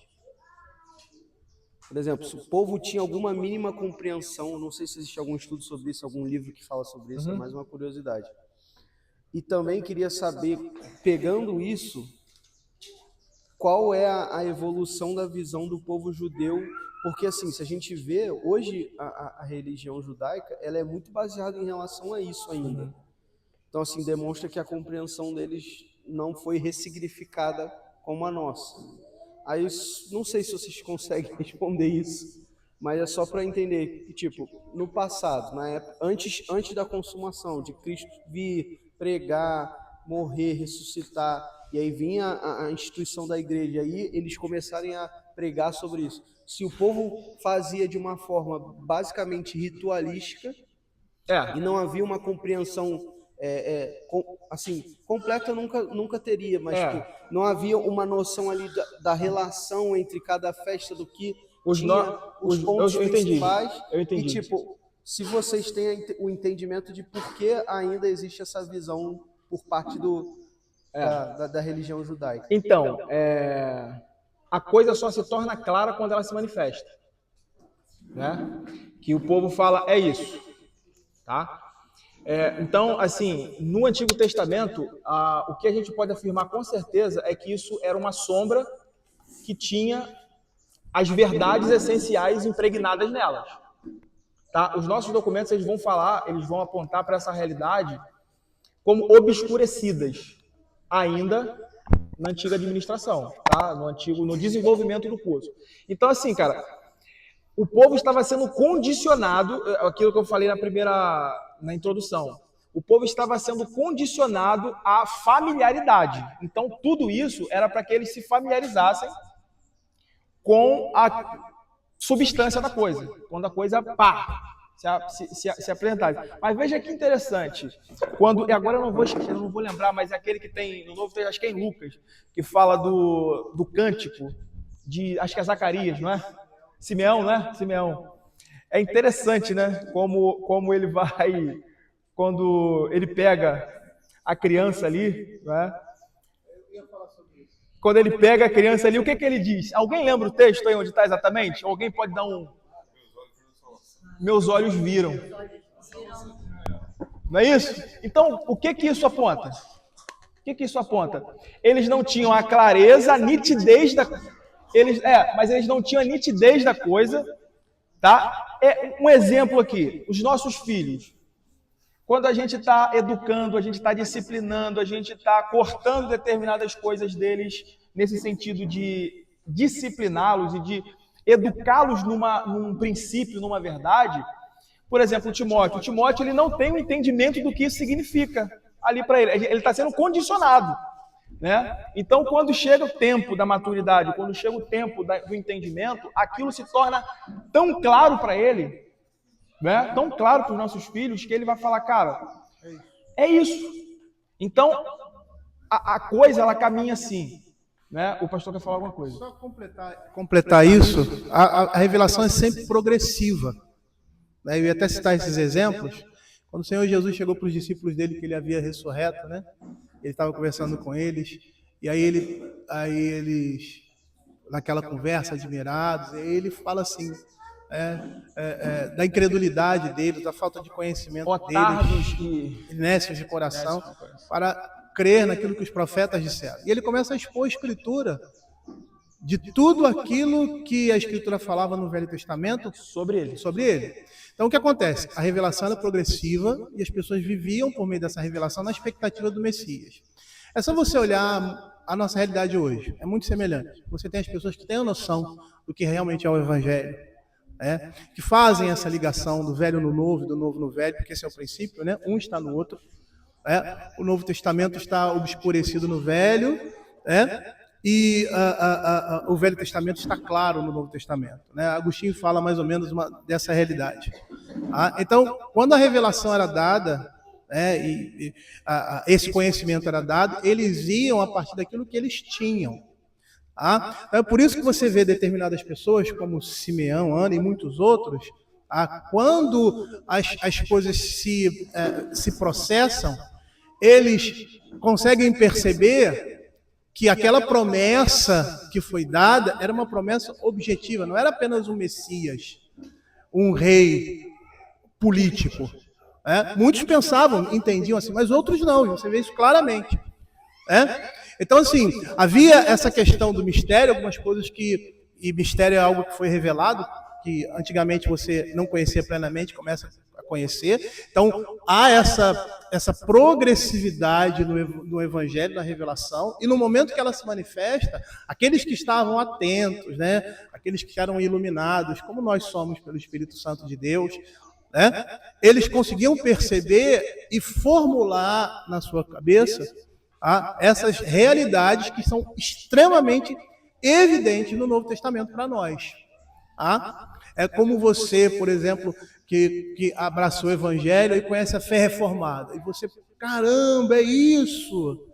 Por exemplo, se o povo tinha alguma mínima compreensão, não sei se existe algum estudo sobre isso, algum livro que fala sobre isso, é mais uma curiosidade. E também queria saber, pegando isso, qual é a evolução da visão do povo judeu, porque assim, se a gente vê, hoje a religião judaica, ela é muito baseada em relação a isso ainda. Então assim, demonstra que a compreensão deles não foi ressignificada como a nossa. Aí, não sei se vocês conseguem responder isso, mas é só para entender que, tipo, no passado, na época, antes da consumação, de Cristo vir, pregar, morrer, ressuscitar, e aí vinha a instituição da igreja, aí eles começarem a pregar sobre isso. Se o povo fazia de uma forma basicamente ritualística, e não havia uma compreensão assim, completa nunca teria, mas tipo, não havia uma noção ali da relação entre cada festa, do que os pontos principais. Eu entendi. E tipo, se vocês têm o entendimento de por que ainda existe essa visão por parte da religião judaica. Então, a coisa só se torna clara quando ela se manifesta, né? Que o povo fala, é isso, tá? Então, assim, no Antigo Testamento, o que a gente pode afirmar com certeza é que isso era uma sombra que tinha as verdades essenciais impregnadas nelas. Tá? Os nossos documentos eles vão apontar para essa realidade como obscurecidas ainda na antiga administração, tá? No desenvolvimento do curso. Então, assim, cara, o povo estava sendo condicionado, aquilo que eu falei na introdução, o povo estava sendo condicionado à familiaridade. Então, tudo isso era para que eles se familiarizassem com a substância da coisa, quando a coisa se apresentasse. Mas veja que interessante, agora eu não vou lembrar, mas é aquele que tem no Novo Testamento, acho que é em Lucas, que fala do cântico, acho que é Zacarias, não é? Simeão, né? Simeão. É interessante, né? Como ele vai, quando ele pega a criança ali, né? Quando ele pega a criança ali, o que ele diz? Alguém lembra o texto aí onde está exatamente? Alguém pode dar um... Meus olhos viram. Não é isso? Então, o que isso aponta? O que isso aponta? Eles não tinham a clareza, a nitidez da... mas eles não tinham a nitidez da coisa, tá? Um exemplo aqui, os nossos filhos. Quando a gente está educando, a gente está disciplinando, a gente está cortando determinadas coisas deles nesse sentido de discipliná-los e de educá-los num princípio, numa verdade. Por exemplo, o Timóteo ele não tem um entendimento do que isso significa ali para ele. Ele está sendo condicionado. Né? Então, quando chega o tempo da maturidade, quando chega o tempo do entendimento, aquilo se torna tão claro para ele, né? Tão claro para os nossos filhos, que ele vai falar, cara, é isso. Então, a coisa, ela caminha assim. Né? O pastor quer falar alguma coisa. Só completar isso, a revelação é sempre progressiva. Eu ia até citar esses exemplos. Quando o Senhor Jesus chegou para os discípulos dele, que ele havia ressurreto, né? Ele estava conversando com eles, e aí eles, naquela conversa, admirados, ele fala assim, da incredulidade deles, da falta de conhecimento deles, nécios de coração, para crer naquilo que os profetas disseram. E ele começa a expor a Escritura de tudo aquilo que a Escritura falava no Velho Testamento sobre ele. Então, o que acontece? A revelação era progressiva e as pessoas viviam por meio dessa revelação na expectativa do Messias. É só você olhar a nossa realidade hoje. É muito semelhante. Você tem as pessoas que têm a noção do que realmente é o Evangelho, que fazem essa ligação do velho no novo e do novo no velho, porque esse é o princípio, né? Um está no outro. O Novo Testamento está obscurecido no Velho, e o Velho Testamento está claro no Novo Testamento. Né? Agostinho fala mais ou menos dessa realidade. Então, quando a revelação era dada, né, esse conhecimento era dado, eles iam a partir daquilo que eles tinham. Tá? Então, é por isso que você vê determinadas pessoas, como Simeão, Ana e muitos outros, quando as coisas se processam, eles conseguem perceber que aquela promessa que foi dada era uma promessa objetiva, não era apenas um Messias, um rei político. Muitos pensavam, entendiam assim, mas outros não, você vê isso claramente. Então, assim, havia essa questão do mistério, algumas coisas e mistério é algo que foi revelado, que antigamente você não conhecia plenamente, começa a conhecer. Então, há essa progressividade no Evangelho, na revelação, e no momento que ela se manifesta, aqueles que estavam atentos, né, aqueles que eram iluminados, como nós somos pelo Espírito Santo de Deus, né, eles conseguiam perceber e formular na sua cabeça essas realidades que são extremamente evidentes no Novo Testamento para nós. É como você, por exemplo, que abraçou o Evangelho e conhece a fé reformada. E você, caramba, é isso!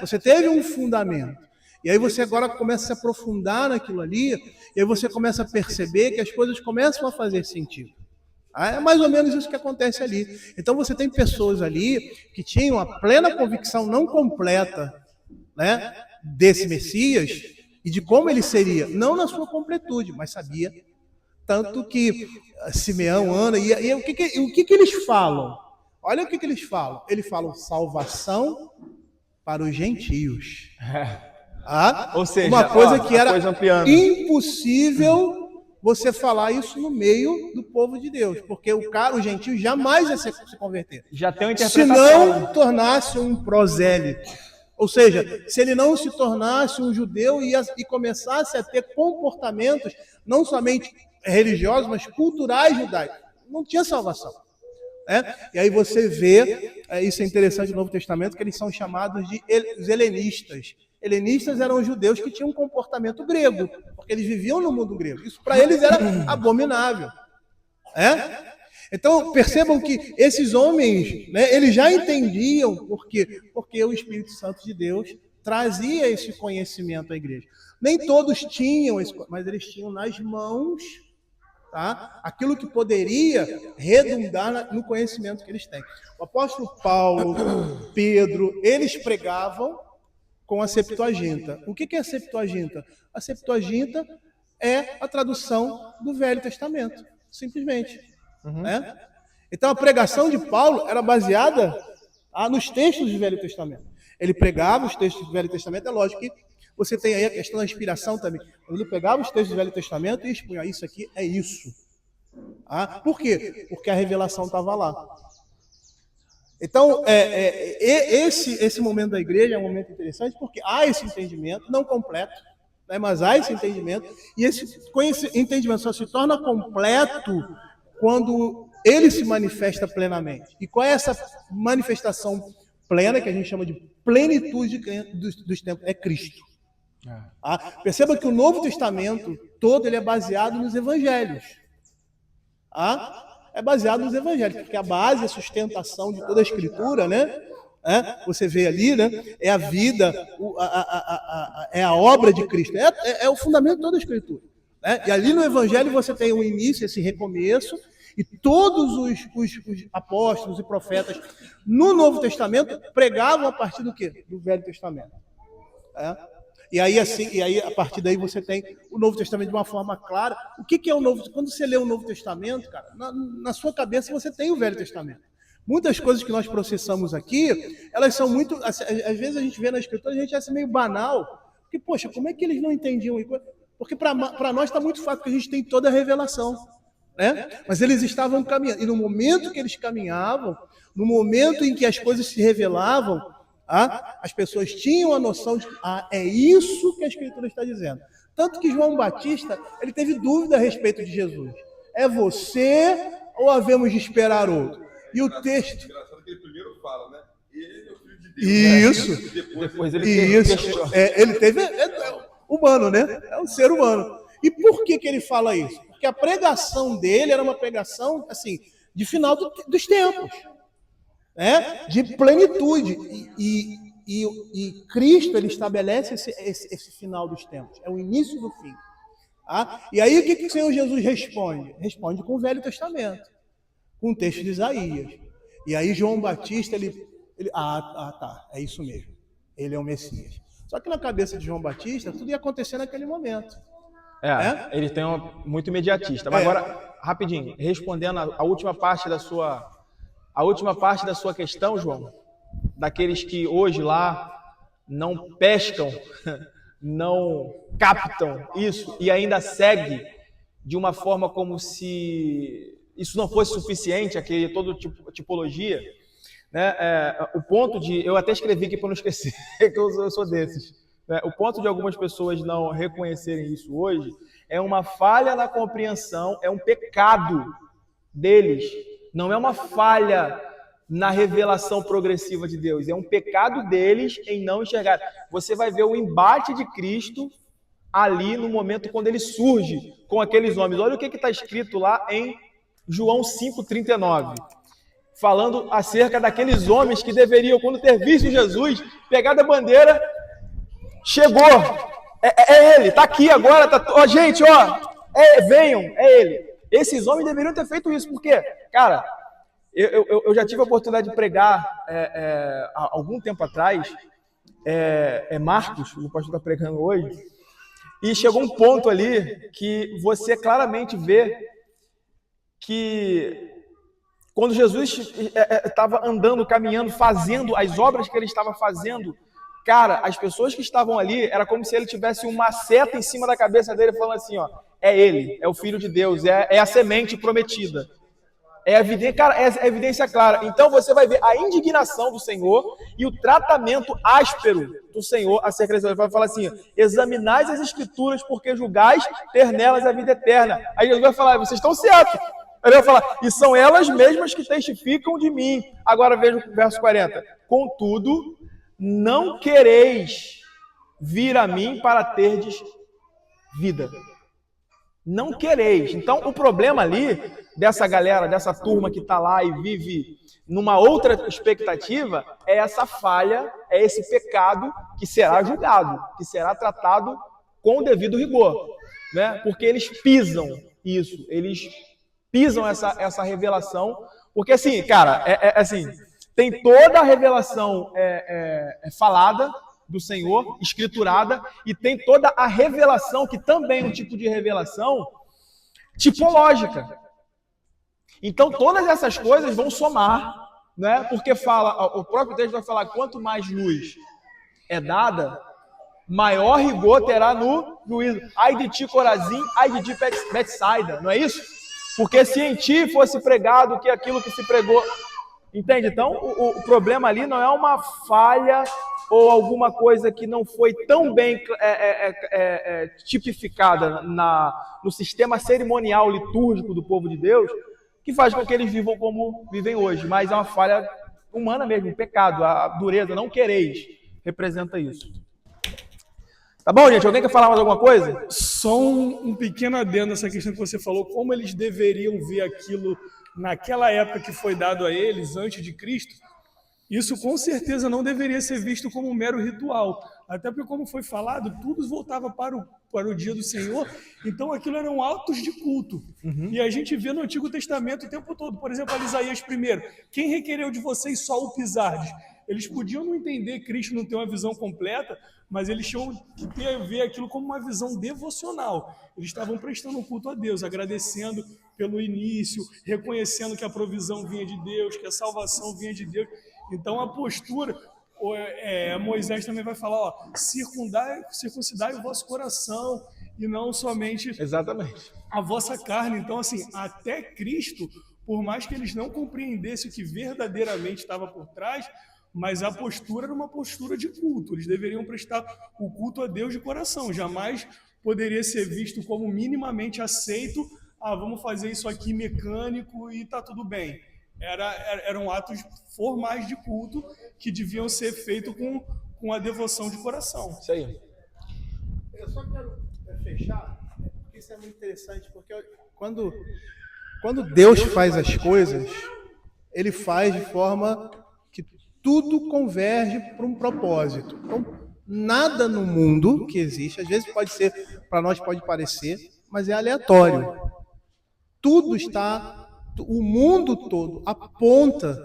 Você teve um fundamento. E aí você agora começa a se aprofundar naquilo ali, e aí você começa a perceber que as coisas começam a fazer sentido. É mais ou menos isso que acontece ali. Então você tem pessoas ali que tinham a plena convicção não completa, né, desse Messias e de como ele seria, não na sua completude, mas sabia. Tanto que Simeão, Ana, e o que eles falam? Olha o que eles falam. Eles falam salvação para os gentios. Ou seja, uma coisa que era impossível você falar isso no meio do povo de Deus, porque o gentio jamais ia se converter. Já tem uma interpretação. Se não tornasse um prosélito, ou seja, se ele não se tornasse um judeu e começasse a ter comportamentos não somente religiosos, mas culturais judaicos, não tinha salvação. E aí você vê, isso é interessante no Novo Testamento, que eles são chamados de helenistas. Helenistas eram judeus que tinham um comportamento grego, porque eles viviam no mundo grego. Isso para eles era abominável. Então, percebam que esses homens, né, eles já entendiam porque o Espírito Santo de Deus trazia esse conhecimento à igreja. Nem todos tinham, mas eles tinham nas mãos, aquilo que poderia redundar no conhecimento que eles têm. O apóstolo Paulo, Pedro, eles pregavam com a Septuaginta. O que é a Septuaginta? A Septuaginta é a tradução do Velho Testamento, simplesmente. Então a pregação de Paulo era baseada nos textos do Velho Testamento. Ele pregava os textos do Velho Testamento, é lógico que você tem aí a questão da inspiração também. Ele pegava os textos do Velho Testamento e expunha, isso aqui é isso. Por quê? Porque a revelação estava lá. Então, esse momento da igreja é um momento interessante porque há esse entendimento, não completo, né, mas há esse entendimento, e esse entendimento só se torna completo quando ele se manifesta plenamente. E qual é essa manifestação plena, que a gente chama de plenitude dos tempos? É Cristo. Perceba que o Novo Testamento todo ele é baseado nos evangelhos. É baseado nos evangelhos, porque a base, a sustentação de toda a escritura, né? Você vê ali, né? É a vida, é a obra de Cristo, é o fundamento de toda a escritura. E ali no evangelho você tem o início, esse recomeço, e todos os apóstolos e profetas no Novo Testamento pregavam a partir do quê? Do Velho Testamento. E aí, a partir daí você tem o Novo Testamento de uma forma clara. O que é o Novo? Quando você lê o Novo Testamento, cara, na sua cabeça você tem o Velho Testamento. Muitas coisas que nós processamos aqui, elas são muito... Às vezes a gente vê na Escritura, a gente acha meio banal. Porque, poxa, como é que eles não entendiam? Porque para nós está muito fácil, porque a gente tem toda a revelação. Mas eles estavam caminhando. E no momento que eles caminhavam, no momento em que as coisas se revelavam, as pessoas tinham a noção de é isso que a Escritura está dizendo. Tanto que João Batista ele teve dúvida a respeito de Jesus. É você ou havemos de esperar outro? E o texto... Engraçado que ele primeiro fala, né? Ele é o Filho de Deus. Isso. Depois ele teve... humano, né? É um ser humano. E por que ele fala isso? Porque a pregação dele era uma pregação, assim, de final dos tempos. né, de plenitude. E Cristo, ele estabelece esse final dos tempos. É o início do fim. Tá? E aí, o que o Senhor Jesus responde? Responde com o Velho Testamento, com o texto de Isaías. E aí, João Batista, tá, é isso mesmo. Ele é o Messias. Só que na cabeça de João Batista, tudo ia acontecer naquele momento. Ele tem muito imediatista. Mas agora, rapidinho, respondendo a última parte da sua questão, João, daqueles que hoje lá não pescam, não captam isso e ainda segue de uma forma como se isso não fosse suficiente, aquele todo tipologia, né? O ponto de, eu até escrevi aqui para não esquecer que eu sou desses, né? O ponto de algumas pessoas não reconhecerem isso hoje é uma falha na compreensão, é um pecado deles, não é uma falha na revelação progressiva de Deus, é um pecado deles em não enxergar. Você vai ver o embate de Cristo ali no momento quando ele surge com aqueles homens. Olha o que está escrito lá em João 5,39, falando acerca daqueles homens que deveriam, quando ter visto Jesus, pegar a bandeira, chegou, é ele, está aqui agora, gente, venham, é ele. Esses homens deveriam ter feito isso, porque, cara, eu já tive a oportunidade de pregar há algum tempo atrás, Marcos, o pastor está pregando hoje, e chegou um ponto ali que você claramente vê que quando Jesus estava andando, caminhando, fazendo as obras que ele estava fazendo, cara, as pessoas que estavam ali, era como se ele tivesse uma seta em cima da cabeça dele, falando assim, é ele, é o Filho de Deus, é a semente prometida. É evidência clara. Então você vai ver a indignação do Senhor e o tratamento áspero do Senhor acerca disso. Ele vai falar assim, examinais as Escrituras porque julgais ter nelas a vida eterna. Aí Jesus vai falar, vocês estão certos. Ele vai falar, e são elas mesmas que testificam de mim. Agora veja o verso 40. Contudo, não quereis vir a mim para terdes vida. Não quereis. Então, o problema ali dessa galera, dessa turma que está lá e vive numa outra expectativa, é essa falha, é esse pecado que será julgado, que será tratado com o devido rigor, né? Porque eles pisam isso, eles pisam essa revelação, porque assim, cara, assim, tem toda a revelação falada do Senhor, escriturada, e tem toda a revelação, que também é um tipo de revelação tipológica. Então, todas essas coisas vão somar, né? Porque o próprio texto vai falar, quanto mais luz é dada, maior rigor terá no juízo. Ai de ti, Corazim, ai de ti, Betsaida, não é isso? Porque se em ti fosse pregado que aquilo que se pregou... Entende? Então, o problema ali não é uma falha ou alguma coisa que não foi tão bem tipificada no sistema cerimonial litúrgico do povo de Deus, que faz com que eles vivam como vivem hoje. Mas é uma falha humana mesmo, um pecado, a dureza, não quereis, representa isso. Tá bom, gente? Alguém quer falar mais alguma coisa? Só um pequeno adendo nessa questão que você falou, como eles deveriam ver aquilo naquela época que foi dado a eles, antes de Cristo. Isso com certeza não deveria ser visto como um mero ritual, até porque, como foi falado, tudo voltava para o dia do Senhor, então aquilo eram atos de culto. E a gente vê no Antigo Testamento o tempo todo, por exemplo, Isaías 1, quem requereu de vocês só o pisardes? Eles podiam não entender Cristo, não ter uma visão completa, mas eles tinham que ver aquilo como uma visão devocional. Eles estavam prestando um culto a Deus, agradecendo pelo início, reconhecendo que a provisão vinha de Deus, que a salvação vinha de Deus. Então a postura, Moisés também vai falar, circuncidai o vosso coração e não somente Exatamente. a vossa carne. Então, assim, até Cristo, por mais que eles não compreendessem o que verdadeiramente estava por trás, mas a postura era uma postura de culto. Eles deveriam prestar o culto a Deus de coração. Jamais poderia ser visto como minimamente aceito. Vamos fazer isso aqui mecânico e tá tudo bem. Eram atos formais de culto que deviam ser feitos com a devoção de coração. Isso aí. Eu só quero fechar, porque isso é muito interessante, porque quando Deus faz as coisas, Ele faz de forma tudo converge para um propósito. Então, nada no mundo que existe, às vezes pode ser, para nós pode parecer, mas é aleatório. Tudo está, o mundo todo aponta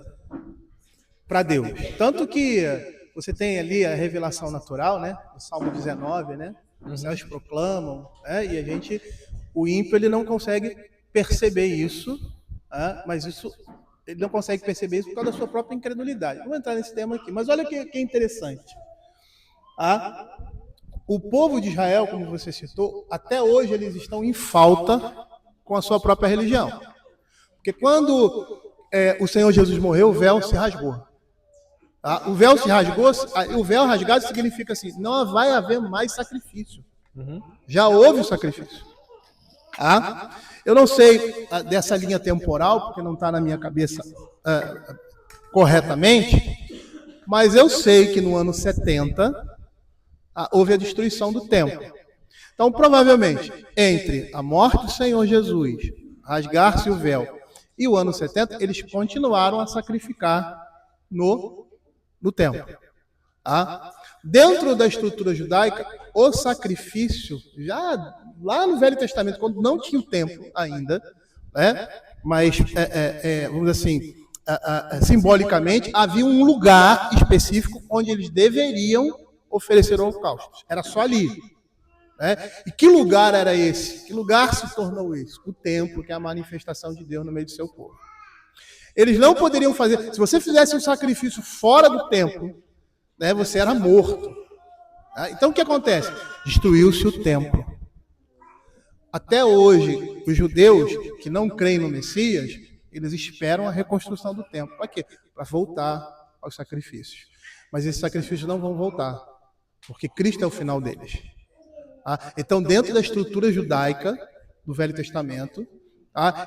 para Deus. Tanto que você tem ali a revelação natural, né? O Salmo 19, né? Os céus proclamam, né? E a gente, o ímpio, ele não consegue perceber isso, né? Mas isso, ele não consegue perceber isso por causa da sua própria incredulidade. Não vou entrar nesse tema aqui, mas olha que é interessante. O povo de Israel, como você citou, até hoje eles estão em falta com a sua própria religião. Porque quando o Senhor Jesus morreu, o véu se rasgou. O véu se rasgou, o véu rasgado significa assim, não vai haver mais sacrifício. Já houve o sacrifício. Eu não sei dessa linha temporal, porque não está na minha cabeça corretamente, mas eu sei que no ano 70 houve a destruição do templo. Então, provavelmente, entre a morte do Senhor Jesus, rasgar-se o véu, e o ano 70, eles continuaram a sacrificar no templo. Dentro da estrutura judaica, o sacrifício, já lá no Velho Testamento, quando não tinha o templo ainda, né, mas, vamos dizer assim, simbolicamente, havia um lugar específico onde eles deveriam oferecer holocaustos. Era só ali. Né? E que lugar era esse? Que lugar se tornou esse? O templo, que é a manifestação de Deus no meio do seu povo. Eles não poderiam fazer... Se você fizesse um sacrifício fora do templo, né, você era morto. Então o que acontece? Destruiu-se o templo. Até hoje, os judeus que não creem no Messias, eles esperam a reconstrução do templo. Para quê? Para voltar aos sacrifícios. Mas esses sacrifícios não vão voltar, porque Cristo é o final deles. Então, dentro da estrutura judaica do Velho Testamento,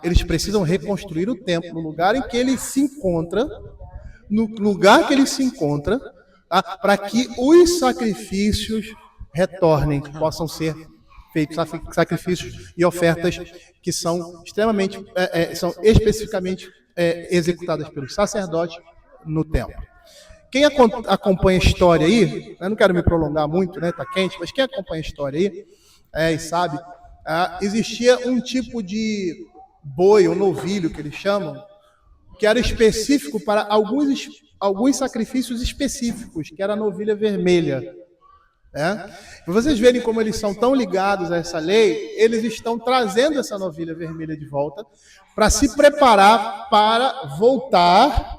eles precisam reconstruir o templo no lugar em que ele se encontra, para que os sacrifícios retornem, possam ser feitos sacrifícios e ofertas que são extremamente, são especificamente executadas pelos sacerdotes no templo. Quem acompanha a história aí, eu não quero me prolongar muito, né? Tá quente, mas quem acompanha a história aí, e sabe, existia um tipo de boi ou novilho que eles chamam, que era específico para alguns sacrifícios específicos, que era a novilha vermelha. Para vocês verem como eles são tão ligados a essa lei, eles estão trazendo essa novilha vermelha de volta para se preparar para voltar,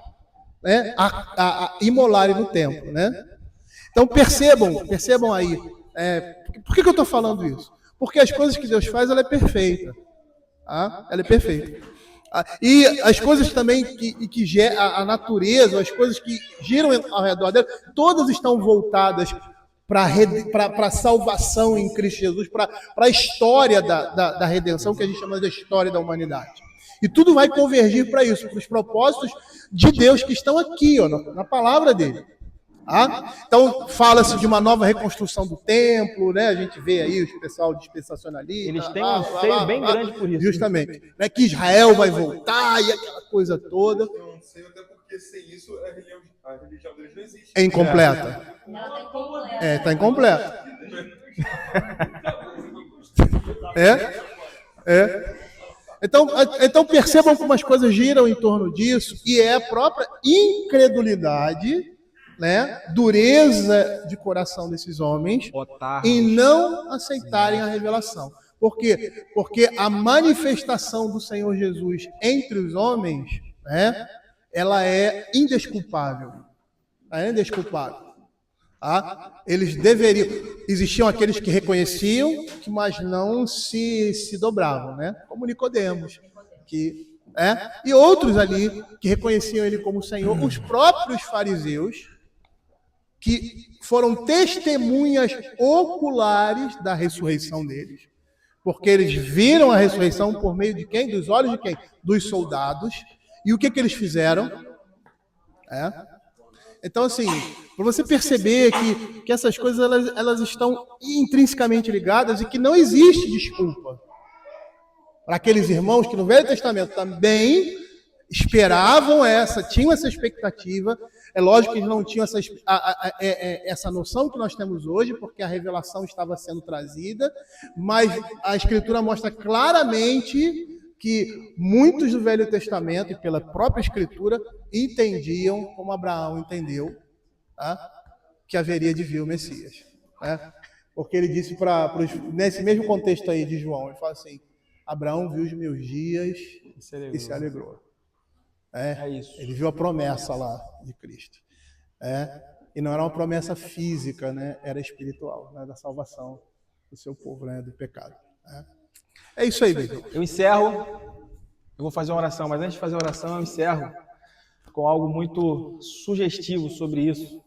né, a imolarem no templo. Né? Então percebam aí. Por que eu estou falando isso? Porque as coisas que Deus faz, ela é perfeita. Ela é perfeita. E as coisas também que a natureza, as coisas que giram ao redor dela, todas estão voltadas para a salvação em Cristo Jesus, para a história da redenção, que a gente chama de história da humanidade. E tudo vai convergir para isso, para os propósitos de Deus que estão aqui, na palavra dele. Então, fala-se de uma nova reconstrução do templo, né? A gente vê aí o pessoal dispensacionalista. Eles têm um anseio bem grande por isso. Justamente. Né? Que Israel vai voltar e aquela coisa toda. Eu não sei, até porque sem isso a religião deles não existe. É incompleta. Está incompleta. Então percebam como as coisas giram em torno disso, e é a própria incredulidade, né, dureza de coração desses homens em não aceitarem a revelação. Por quê? Porque a manifestação do Senhor Jesus entre os homens, né, ela é indesculpável. Ela é indesculpável. Eles deveriam... Existiam aqueles que reconheciam, mas não se dobravam, né? Como Nicodemos, e outros ali que reconheciam ele como Senhor, os próprios fariseus, que foram testemunhas oculares da ressurreição deles, porque eles viram a ressurreição por meio de quem? Dos olhos de quem? Dos soldados. E o que eles fizeram? Então, assim, para você perceber que essas coisas elas estão intrinsecamente ligadas e que não existe desculpa para aqueles irmãos que no Velho Testamento também esperavam tinham essa expectativa. É lógico que eles não tinham essa noção que nós temos hoje, porque a revelação estava sendo trazida, mas a Escritura mostra claramente que muitos do Velho Testamento, e pela própria Escritura, entendiam, como Abraão entendeu, tá? Que haveria de vir o Messias. Né? Porque ele disse, nesse mesmo contexto aí de João, ele fala assim, Abraão viu os meus dias e se alegrou. É isso. Ele viu a promessa lá de Cristo. E não era uma promessa física, né? Era espiritual, né? Da salvação do seu povo, né? Do pecado. É isso aí, Vitor. Eu encerro, eu vou fazer uma oração, mas antes de fazer a oração, eu encerro com algo muito sugestivo sobre isso,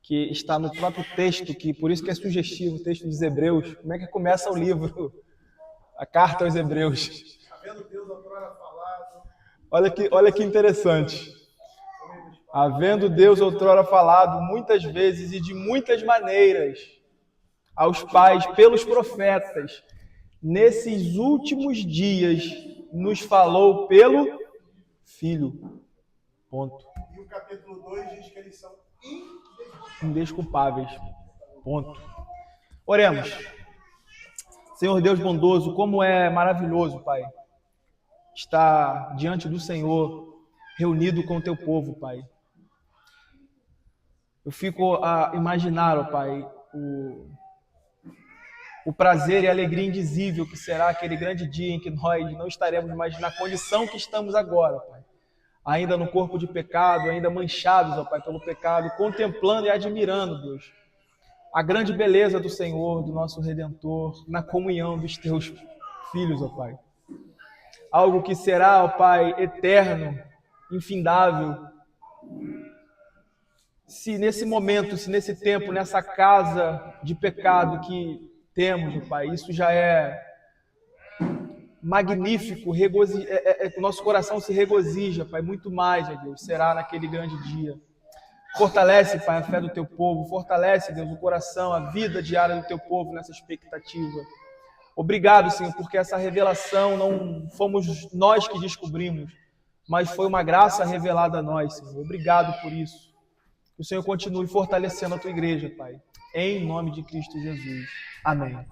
que está no próprio texto, que por isso que é sugestivo, o texto dos Hebreus. Como é que começa o livro? A carta aos Hebreus. Olha que interessante. Havendo Deus outrora falado muitas vezes e de muitas maneiras aos pais pelos profetas, nesses últimos dias nos falou pelo Filho. Ponto. E o capítulo 2 diz que eles são indesculpáveis. Ponto. Oremos. Senhor Deus bondoso, como é maravilhoso, Pai, estar diante do Senhor, reunido com o teu povo, Pai. Eu fico a imaginar, ó Pai, o prazer e a alegria indizível que será aquele grande dia em que nós não estaremos mais na condição que estamos agora, Pai. Ainda no corpo de pecado, ainda manchados, ó Pai, pelo pecado, contemplando e admirando, Deus, a grande beleza do Senhor, do nosso Redentor, na comunhão dos teus filhos, ó Pai. Algo que será, ó Pai, eterno, infindável. Se nesse momento, se nesse tempo, nessa casa de pecado que temos, ó Pai, isso já é magnífico, o nosso coração se regozija, Pai, muito mais, ó Deus, será naquele grande dia. Fortalece, Pai, a fé do teu povo, fortalece, Deus, o coração, a vida diária do teu povo nessa expectativa. Obrigado, Senhor, porque essa revelação não fomos nós que descobrimos, mas foi uma graça revelada a nós, Senhor. Obrigado por isso. Que o Senhor continue fortalecendo a tua igreja, Pai. Em nome de Cristo Jesus. Amém.